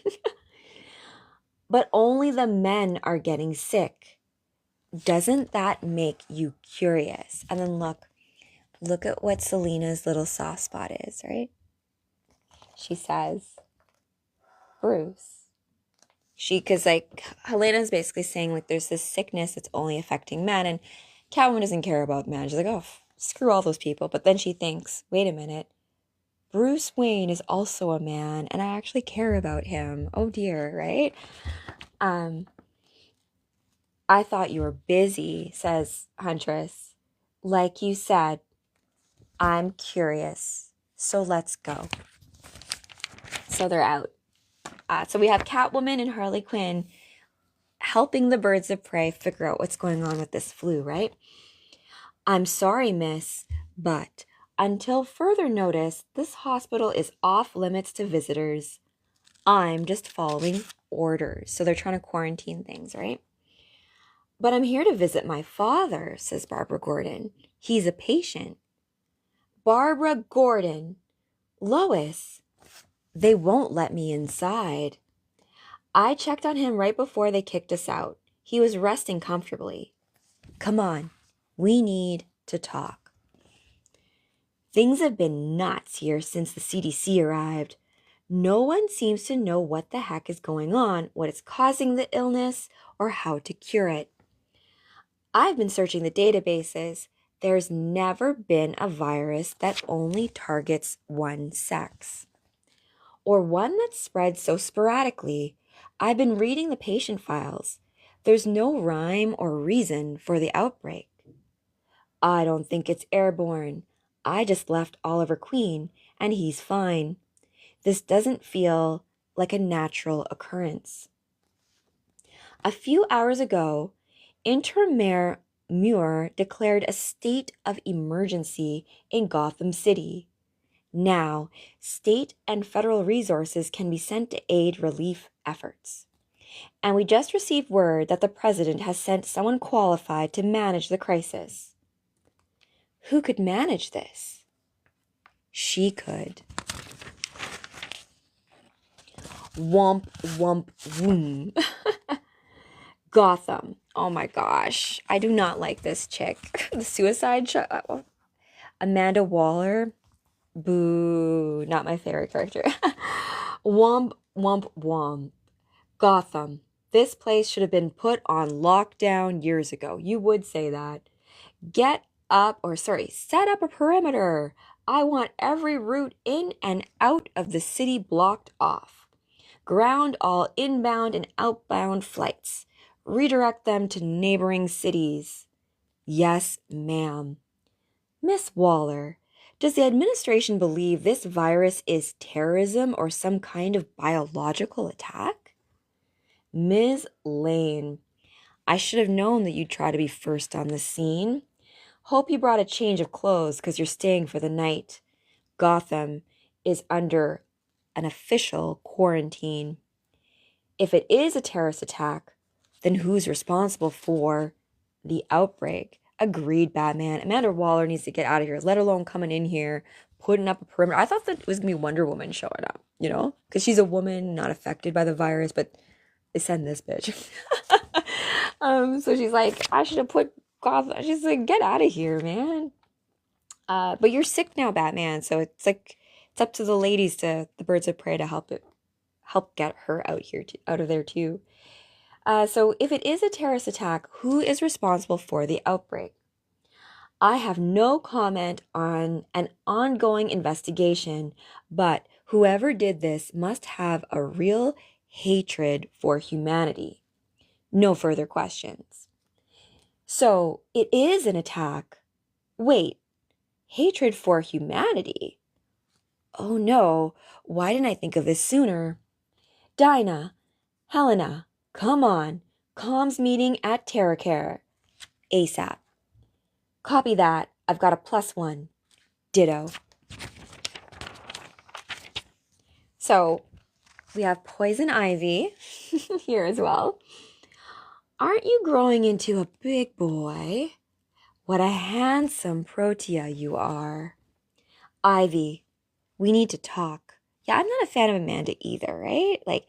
But only the men are getting sick. Doesn't that make you curious? And then look at what Selena's little soft spot is, right? She says, Bruce. Because like Helena's basically saying like there's this sickness that's only affecting men, and Catwoman doesn't care about men. She's like, oh, screw all those people. But then she thinks, wait a minute, Bruce Wayne is also a man, and I actually care about him. Oh dear, right? I thought you were busy, says Huntress. Like you said, I'm curious. So let's go. So they're out. So we have Catwoman and Harley Quinn helping the birds of prey figure out what's going on with this flu, right? I'm sorry, miss, but until further notice, this hospital is off limits to visitors. I'm just following orders. So they're trying to quarantine things, right? But I'm here to visit my father, says Barbara Gordon. He's a patient. Barbara Gordon. Lois. They won't let me inside. I checked on him right before they kicked us out. He was resting comfortably. Come on. We need to talk. Things have been nuts here since the CDC arrived. No one seems to know what the heck is going on, what is causing the illness, or how to cure it. I've been searching the databases. There's never been a virus that only targets one sex, or one that spreads so sporadically. I've been reading the patient files. There's no rhyme or reason for the outbreak. I don't think it's airborne. I just left Oliver Queen, and he's fine. This doesn't feel like a natural occurrence. A few hours ago, Interim Mayor Muir declared a state of emergency in Gotham City. Now, state and federal resources can be sent to aid relief efforts. And we just received word that the president has sent someone qualified to manage the crisis. Who could manage this? She could. Womp, womp, woom. Gotham. Oh my gosh. I do not like this chick. The suicide shot. Amanda Waller. Boo. Not my favorite character. Womp, womp, womp. Gotham. This place should have been put on lockdown years ago. You would say that. Set up a perimeter. I want every route in and out of the city blocked off. Ground all inbound and outbound flights. Redirect them to neighboring cities. Yes, ma'am. Miss Waller, does the administration believe this virus is terrorism or some kind of biological attack? Ms. Lane, I should have known that you'd try to be first on the scene. Hope you brought a change of clothes because you're staying for the night. Gotham is under an official quarantine. If it is a terrorist attack, then who's responsible for the outbreak? Agreed, Batman. Amanda Waller needs to get out of here, let alone coming in here, putting up a perimeter. I thought that it was going to be Wonder Woman showing up, because she's a woman not affected by the virus, but they send this bitch. So she's like, I should have put Gotham. She's like, get out of here, man. But you're sick now, Batman. So it's like, it's up to the ladies, the Birds of Prey, to help get her out of there too. So if it is a terrorist attack, who is responsible for the outbreak? I have no comment on an ongoing investigation, but whoever did this must have a real hatred for humanity. No further questions. So it is an attack. Wait, hatred for humanity? Oh no, why didn't I think of this sooner? Dinah, Helena, come on. Comms meeting at TerraCare. ASAP. Copy that. I've got a +1. Ditto. So, we have Poison Ivy here as well. Aren't you growing into a big boy? What a handsome Protea you are. Ivy, we need to talk. Yeah, I'm not a fan of Amanda either, right? Like,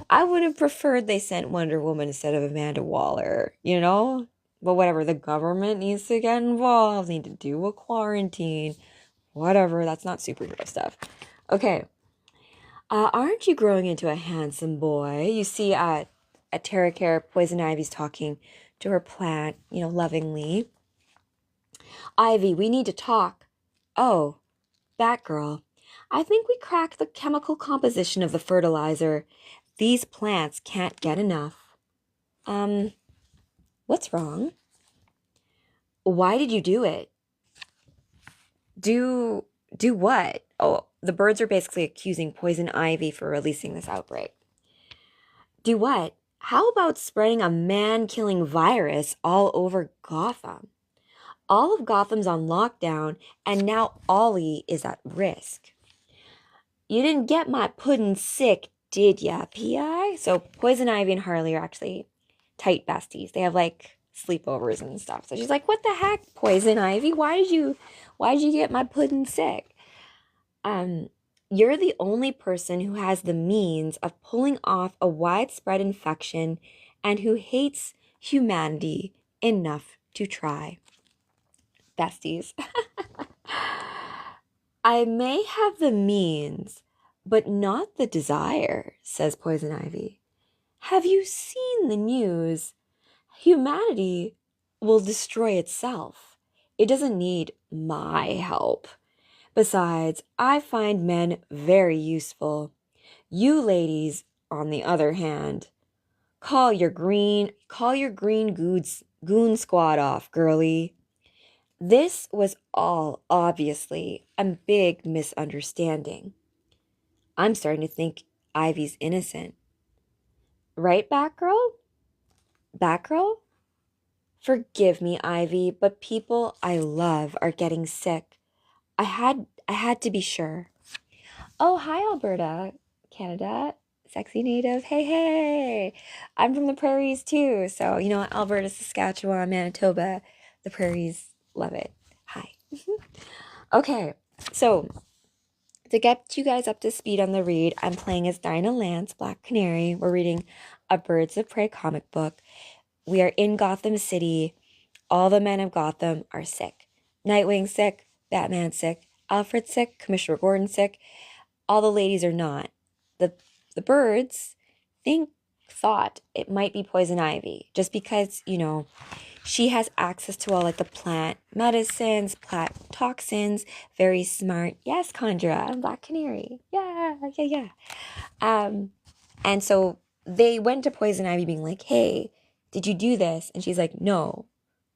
I would have preferred they sent Wonder Woman instead of Amanda Waller, But whatever, the government needs to get involved, need to do a quarantine, whatever, that's not superhero stuff. Okay, aren't you growing into a handsome boy? You see at TerraCare, Poison Ivy's talking to her plant, lovingly. Ivy, we need to talk. Oh, Batgirl, I think we cracked the chemical composition of the fertilizer. These plants can't get enough. What's wrong? Why did you do it? Do what? Oh, the birds are basically accusing Poison Ivy for releasing this outbreak. Do what? How about spreading a man-killing virus all over Gotham? All of Gotham's on lockdown, and now Ollie is at risk. You didn't get my pudding sick, did ya, P.I.? So Poison Ivy and Harley are actually tight besties. They have sleepovers and stuff. So she's like, what the heck, Poison Ivy? Why did you get my pudding sick? You're the only person who has the means of pulling off a widespread infection and who hates humanity enough to try. Besties. I may have the means, but not the desire, says Poison Ivy. Have you seen the news? Humanity will destroy itself. It doesn't need my help. Besides, I find men very useful. You ladies, on the other hand, call your green goon squad off, girlie. This was all obviously a big misunderstanding. I'm starting to think Ivy's innocent. Right, Batgirl? Batgirl? Forgive me, Ivy, but people I love are getting sick. I had to be sure. Oh, hi, Alberta, Canada, sexy native. Hey. I'm from the prairies too. So, Alberta, Saskatchewan, Manitoba, the prairies, love it. Hi. Okay, so to get you guys up to speed on the read, I'm playing as Dinah Lance, Black Canary. We're reading a Birds of Prey comic book. We are in Gotham City. All the men of Gotham are sick. Nightwing sick, Batman sick, Alfred sick, Commissioner Gordon sick. All the ladies are not. The the birds thought it might be poison ivy, just because, she has access to all like the plant medicines, plant toxins, very smart. Yes, Condra, I'm Black Canary. Yeah, yeah, yeah. And so they went to Poison Ivy being like, hey, did you do this? And she's like, no.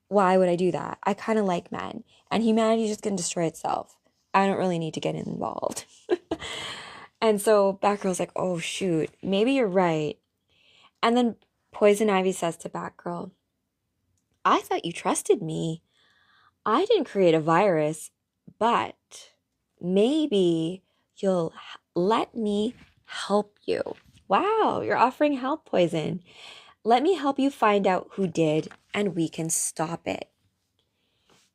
Why would I do that? I kind of like men. And humanity's just going to destroy itself. I don't really need to get involved. And so Batgirl's like, oh, shoot, maybe you're right. And then Poison Ivy says to Batgirl, I thought you trusted me. I didn't create a virus, but maybe you'll let me help you. Wow, you're offering help, Poison. Let me help you find out who did, and we can stop it.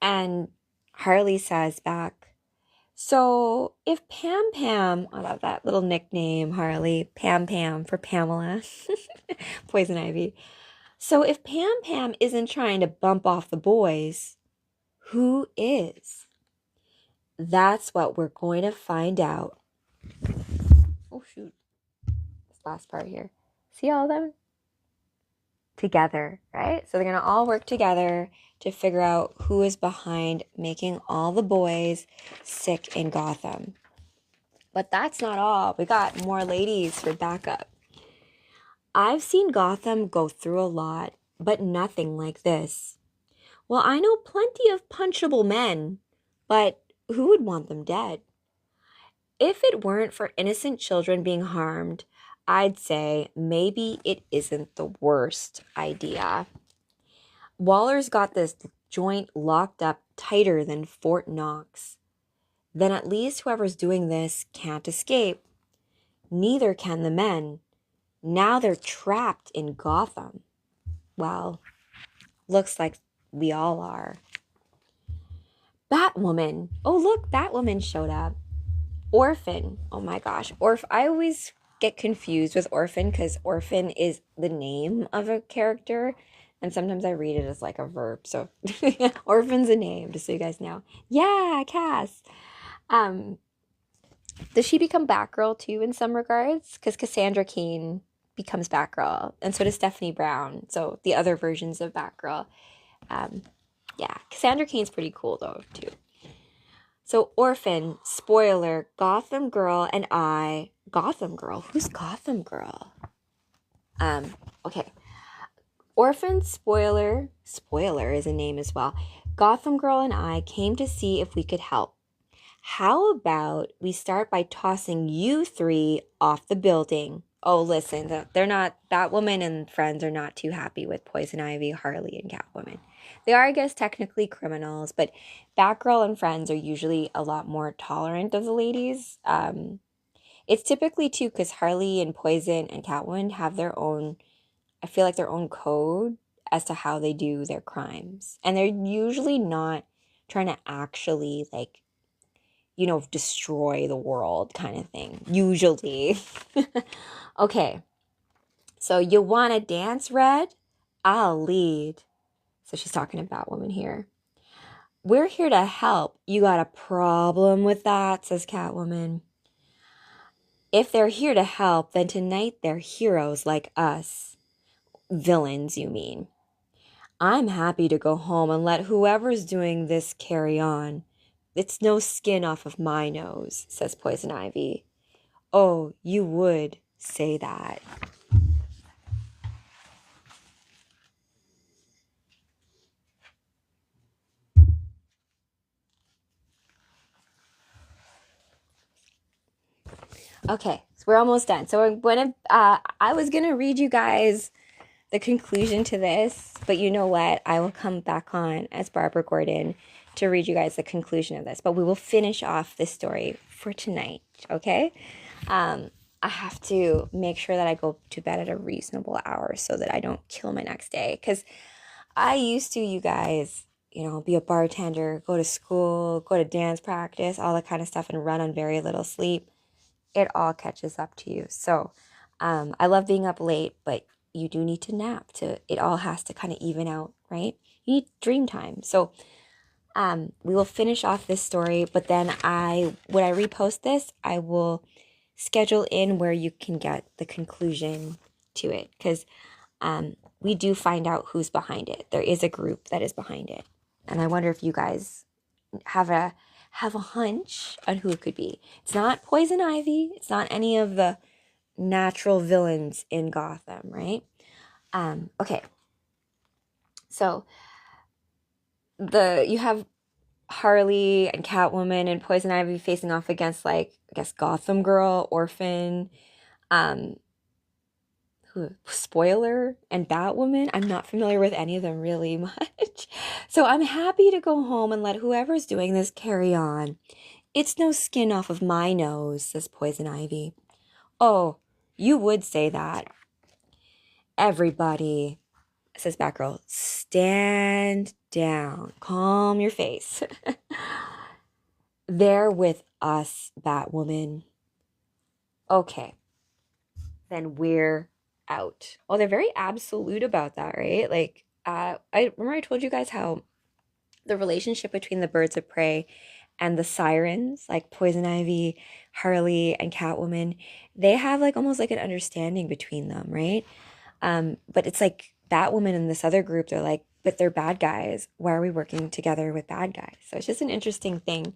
And Harley says back, so if Pam Pam, I love that little nickname, Harley, Pam Pam for Pamela, Poison Ivy. So if Pam Pam isn't trying to bump off the boys, who is? That's what we're going to find out. Oh, shoot. This last part here. See all of them? Together, right? So they're going to all work together to figure out who is behind making all the boys sick in Gotham. But that's not all. We got more ladies for backup. I've seen Gotham go through a lot, but nothing like this. Well, I know plenty of punchable men, but who would want them dead? If it weren't for innocent children being harmed, I'd say maybe it isn't the worst idea. Waller's got this joint locked up tighter than Fort Knox. Then at least whoever's doing this can't escape. Neither can the men. Now they're trapped in Gotham. Well, looks like we all are. Batwoman. Oh, look, Batwoman showed up. Orphan. Oh my gosh. I always get confused with Orphan because Orphan is the name of a character. And sometimes I read it as like a verb. So Orphan's a name, just so you guys know. Yeah, Cass. Does she become Batgirl too in some regards? Because Cassandra Cain becomes Batgirl. And so does Stephanie Brown. So the other versions of Batgirl. Yeah, Cassandra Cain's pretty cool though too. So Orphan, spoiler, Gotham Girl and I. Gotham Girl? Who's Gotham Girl? Okay. Orphan, spoiler is a name as well. Gotham Girl and I came to see if we could help. How about we start by tossing you three off the building? Oh, listen, they're not, Batwoman and friends are not too happy with Poison Ivy, Harley, and Catwoman. They are, I guess, technically criminals, but Batgirl and friends are usually a lot more tolerant of the ladies. It's typically too because Harley and Poison and Catwoman have their own, I feel like their own code as to how they do their crimes. And they're usually not trying to actually like, destroy the world kind of thing. Usually. Okay. So you want to dance, Red? I'll lead. So she's talking about Batwoman here. We're here to help. You got a problem with that, says Catwoman. If they're here to help, then tonight they're heroes like us. Villains, you mean. I'm happy to go home and let whoever's doing this carry on. It's no skin off of my nose, says Poison Ivy. Oh, you would say that. Okay, so we're almost done. So I was gonna read you guys the conclusion to this, but you know what? I will come back on as Barbara Gordon to read you guys the conclusion of this. But we will finish off this story for tonight, okay? I have to make sure that I go to bed at a reasonable hour so that I don't kill my next day. Because I used to, you guys, be a bartender, go to school, go to dance practice, all that kind of stuff, and run on very little sleep, it all catches up to you. So I love being up late, but you do need to nap it all has to kind of even out, right? You need dream time. So we will finish off this story, but then when I repost this, I will schedule in where you can get the conclusion to it, because we do find out who's behind it. There is a group that is behind it. And I wonder if you guys have a hunch on who it could be. It's not Poison Ivy. It's not any of the natural villains in Gotham, right? Okay. So you have Harley and Catwoman and Poison Ivy facing off against, like, I guess Gotham Girl, Orphan, Spoiler, and Batwoman. I'm not familiar with any of them really much. So I'm happy to go home and let whoever's doing this carry on. It's no skin off of my nose, says Poison Ivy. Oh, you would say that. Everybody, says Batgirl, stand down. Calm your face. They're with us, Batwoman. Okay, then we're out. Oh, they're very absolute about that, right? Like, I remember I told you guys how the relationship between the birds of prey and the sirens, like Poison Ivy, Harley, and Catwoman, they have like almost like an understanding between them, right? But it's like Batwoman and this other group, they're like, but they're bad guys. Why are we working together with bad guys? So it's just an interesting thing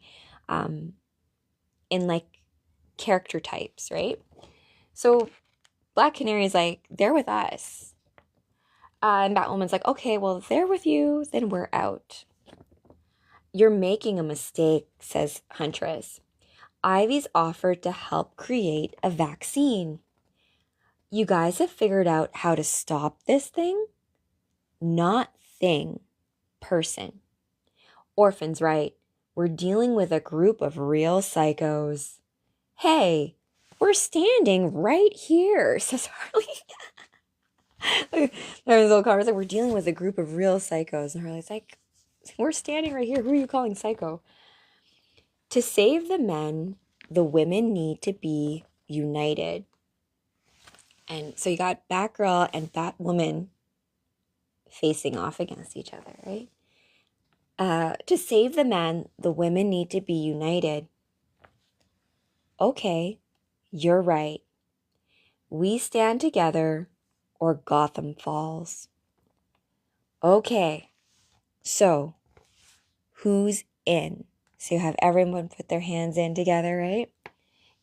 in like character types, right? So Black Canary is like, they're with us. And Batwoman's like, okay, well, if they're with you, then we're out. You're making a mistake, says Huntress. Ivy's offered to help create a vaccine. You guys have figured out how to stop this thing? Not thing, person. Orphan's right. We're dealing with a group of real psychos. Hey, we're standing right here, says Harley. There's a little conversation. We're dealing with a group of real psychos. And Harley's like, we're standing right here. Who are you calling psycho? To save the men, the women need to be united. And so you got Batgirl and Batwoman facing off against each other, right? To save the men, the women need to be united. Okay, you're right. We stand together or Gotham falls. Okay, so who's in? So you have everyone put their hands in together, right?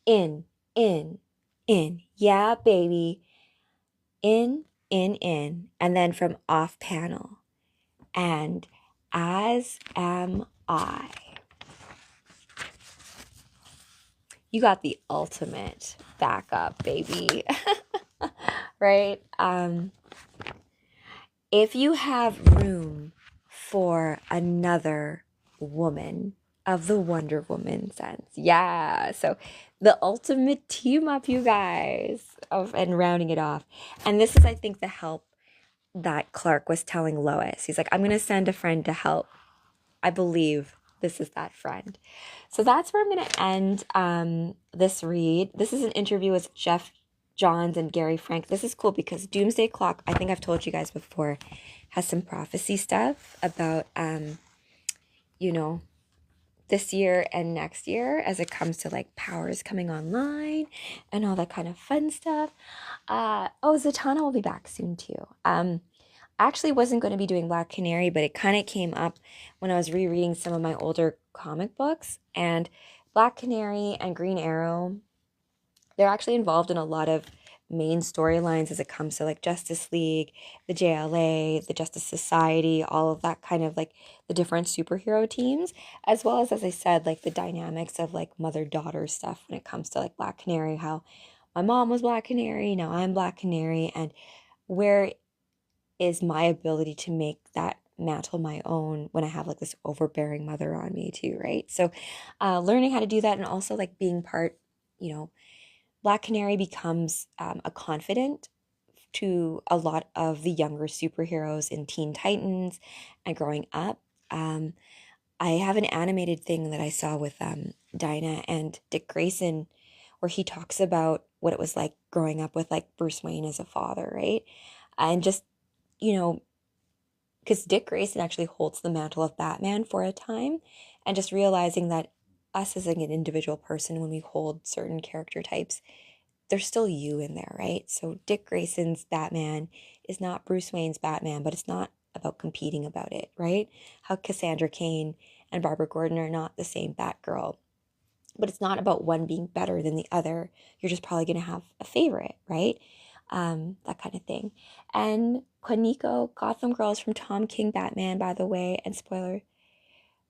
In, in, in. Yeah, baby. In, in. And then from off panel. And as am I. You got the ultimate backup, baby. Right? If you have room for another woman of the Wonder Woman sense. Yeah. So the ultimate team up, you guys, and rounding it off. And this is, I think, the help that Clark was telling Lois. He's like, I'm going to send a friend to help. I believe this is that friend. So that's where I'm going to end this read. This is an interview with Jeff Johns and Gary Frank. This is cool because Doomsday Clock, I think I've told you guys before, has some prophecy stuff about, this year and next year as it comes to like powers coming online and all that kind of fun stuff. Zatanna will be back soon too. I actually wasn't going to be doing Black Canary, but it kind of came up when I was rereading some of my older comic books, and Black Canary and Green Arrow, they're actually involved in a lot of main storylines as it comes to like Justice League, the JLA, the Justice Society, all of that kind of like the different superhero teams, as well as I said, like the dynamics of like mother-daughter stuff when it comes to like Black Canary, how my mom was Black Canary, now I'm Black Canary, and where is my ability to make that mantle my own when I have like this overbearing mother on me too, right? So learning how to do that, and also like being part, Black Canary becomes a confidant to a lot of the younger superheroes in Teen Titans and growing up. I have an animated thing that I saw with Dinah and Dick Grayson where he talks about what it was like growing up with like Bruce Wayne as a father, right? And just, you know, because Dick Grayson actually holds the mantle of Batman for a time, and just realizing that us as like an individual person, when we hold certain character types, there's still you in there, right? So Dick Grayson's Batman is not Bruce Wayne's Batman, but it's not about competing about it, right? How Cassandra Cain and Barbara Gordon are not the same Batgirl, but it's not about one being better than the other. You're just probably going to have a favorite, right? That kind of thing. And Quantico, Gotham Girl is from Tom King Batman, by the way. And spoiler,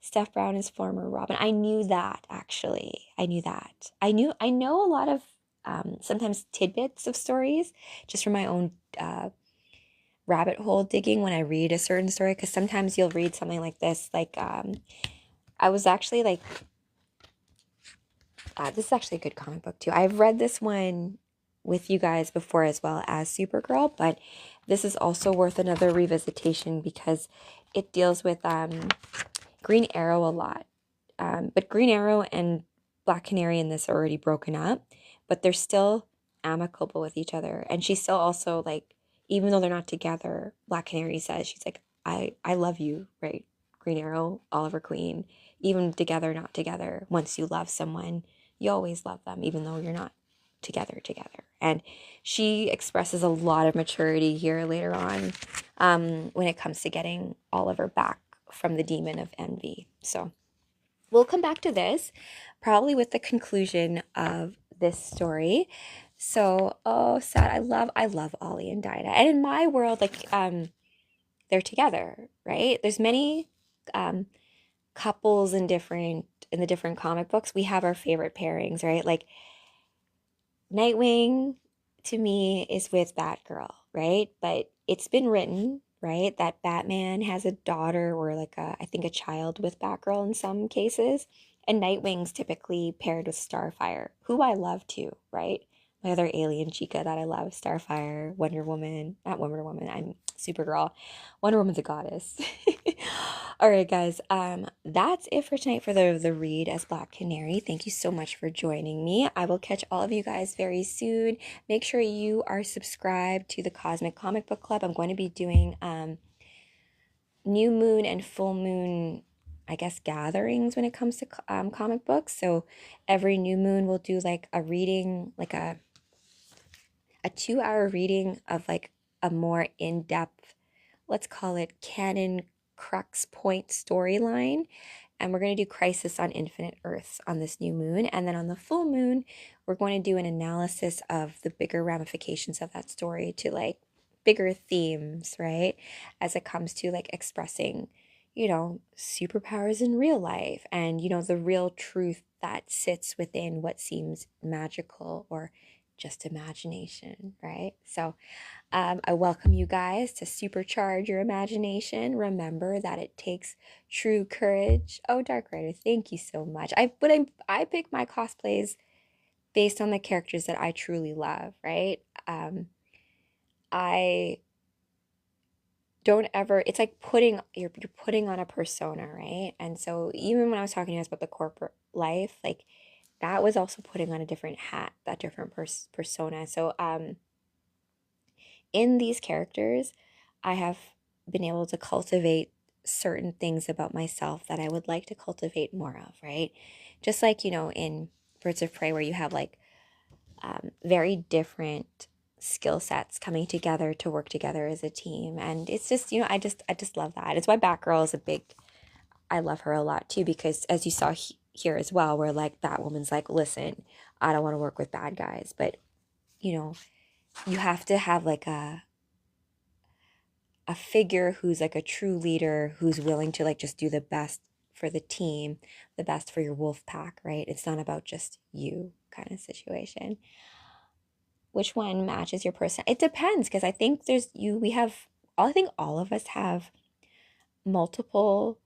Steph Brown is former Robin. I knew that, actually. I knew that. I know a lot of sometimes tidbits of stories just from my own rabbit hole digging when I read a certain story. Because sometimes you'll read something like this. Like, I was actually like, this is actually a good comic book too. I've read this one with you guys before as well as Supergirl, but this is also worth another revisitation because it deals with Green Arrow a lot. But Green Arrow and Black Canary in this are already broken up, but they're still amicable with each other. And she's still also like, even though they're not together, Black Canary says, she's like, I love you, right? Green Arrow, Oliver Queen, even together, not together. Once you love someone, you always love them, even though you're not together. And she expresses a lot of maturity here later on when it comes to getting Oliver back from the demon of envy. So we'll come back to this probably with the conclusion of this story. So, oh, sad. I love Ollie and Dinah. And in my world, like, they're together, right? There's many couples in the different comic books. We have our favorite pairings, right? Like Nightwing to me is with Batgirl, right? But it's been written, right, that Batman has a daughter or like I think a child with Batgirl in some cases. And Nightwing's typically paired with Starfire, who I love too, right? My other alien chica that I love, Starfire, Wonder Woman, not Wonder Woman, I'm Supergirl. Wonder Woman's a goddess. All right, guys. That's it for tonight for the read as Black Canary. Thank you so much for joining me. I will catch all of you guys very soon. Make sure you are subscribed to the Cosmic Comic Book Club. I'm going to be doing new moon and full moon, I guess, gatherings when it comes to comic books. So every new moon we'll do like a reading, like a 2-hour reading of like a more in-depth, let's call it canon crux point storyline. And we're going to do Crisis on Infinite Earths on this new moon. And then on the full moon, we're going to do an analysis of the bigger ramifications of that story to like bigger themes, right? As it comes to like expressing, superpowers in real life and, the real truth that sits within what seems magical or just imagination, right? So I welcome you guys to supercharge your imagination. Remember that it takes true courage. Oh, Dark Rider, thank you so much. I pick my cosplays based on the characters that I truly love, right? I don't ever. It's like you're putting on a persona, right? And so even when I was talking to you guys about the corporate life, like that was also putting on a different hat, that different persona. So in these characters, I have been able to cultivate certain things about myself that I would like to cultivate more of, right? Just like, in Birds of Prey, where you have like very different skill sets coming together to work together as a team. And it's just, I just love that. It's why Batgirl is I love her a lot too, because as you saw here as well, where like Batwoman's like, listen, I don't want to work with bad guys, but you have to have like a figure who's like a true leader who's willing to like just do the best for the team, the best for your wolf pack, right? It's not about just you kind of situation. Which one matches your person? It depends, because I think I think all of us have multiple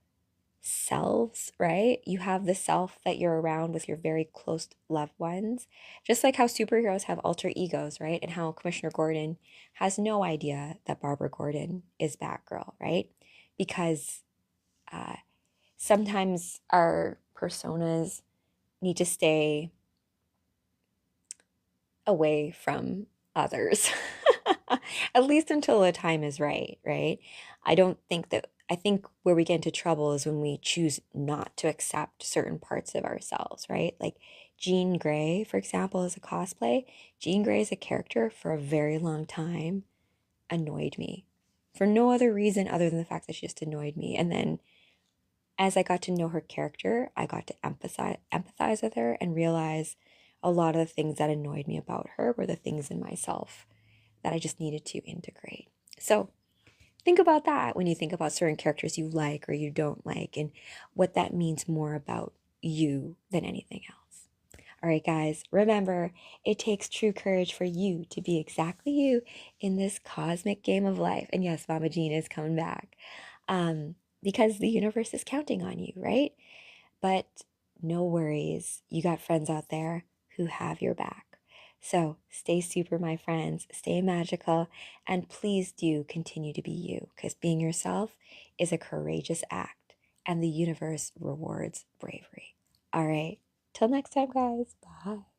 selves, right? You have the self that you're around with your very close loved ones, just like how superheroes have alter egos, right? And how Commissioner Gordon has no idea that Barbara Gordon is Batgirl, right? Because Uh, Sometimes our personas need to stay away from others, at least until the time is right, right? I think where we get into trouble is when we choose not to accept certain parts of ourselves, right? Like Jean Grey, for example, is a cosplay. Jean Grey as a character for a very long time annoyed me for no other reason other than the fact that she just annoyed me. And then as I got to know her character, I got to empathize with her and realize a lot of the things that annoyed me about her were the things in myself that I just needed to integrate. So think about that when you think about certain characters you like or you don't like and what that means more about you than anything else. All right, guys, remember, it takes true courage for you to be exactly you in this cosmic game of life. And yes, Mama Jean is coming back because the universe is counting on you, right? But no worries, you got friends out there who have your back. So stay super, my friends, stay magical, and please do continue to be you because being yourself is a courageous act and the universe rewards bravery. All right, till next time, guys. Bye.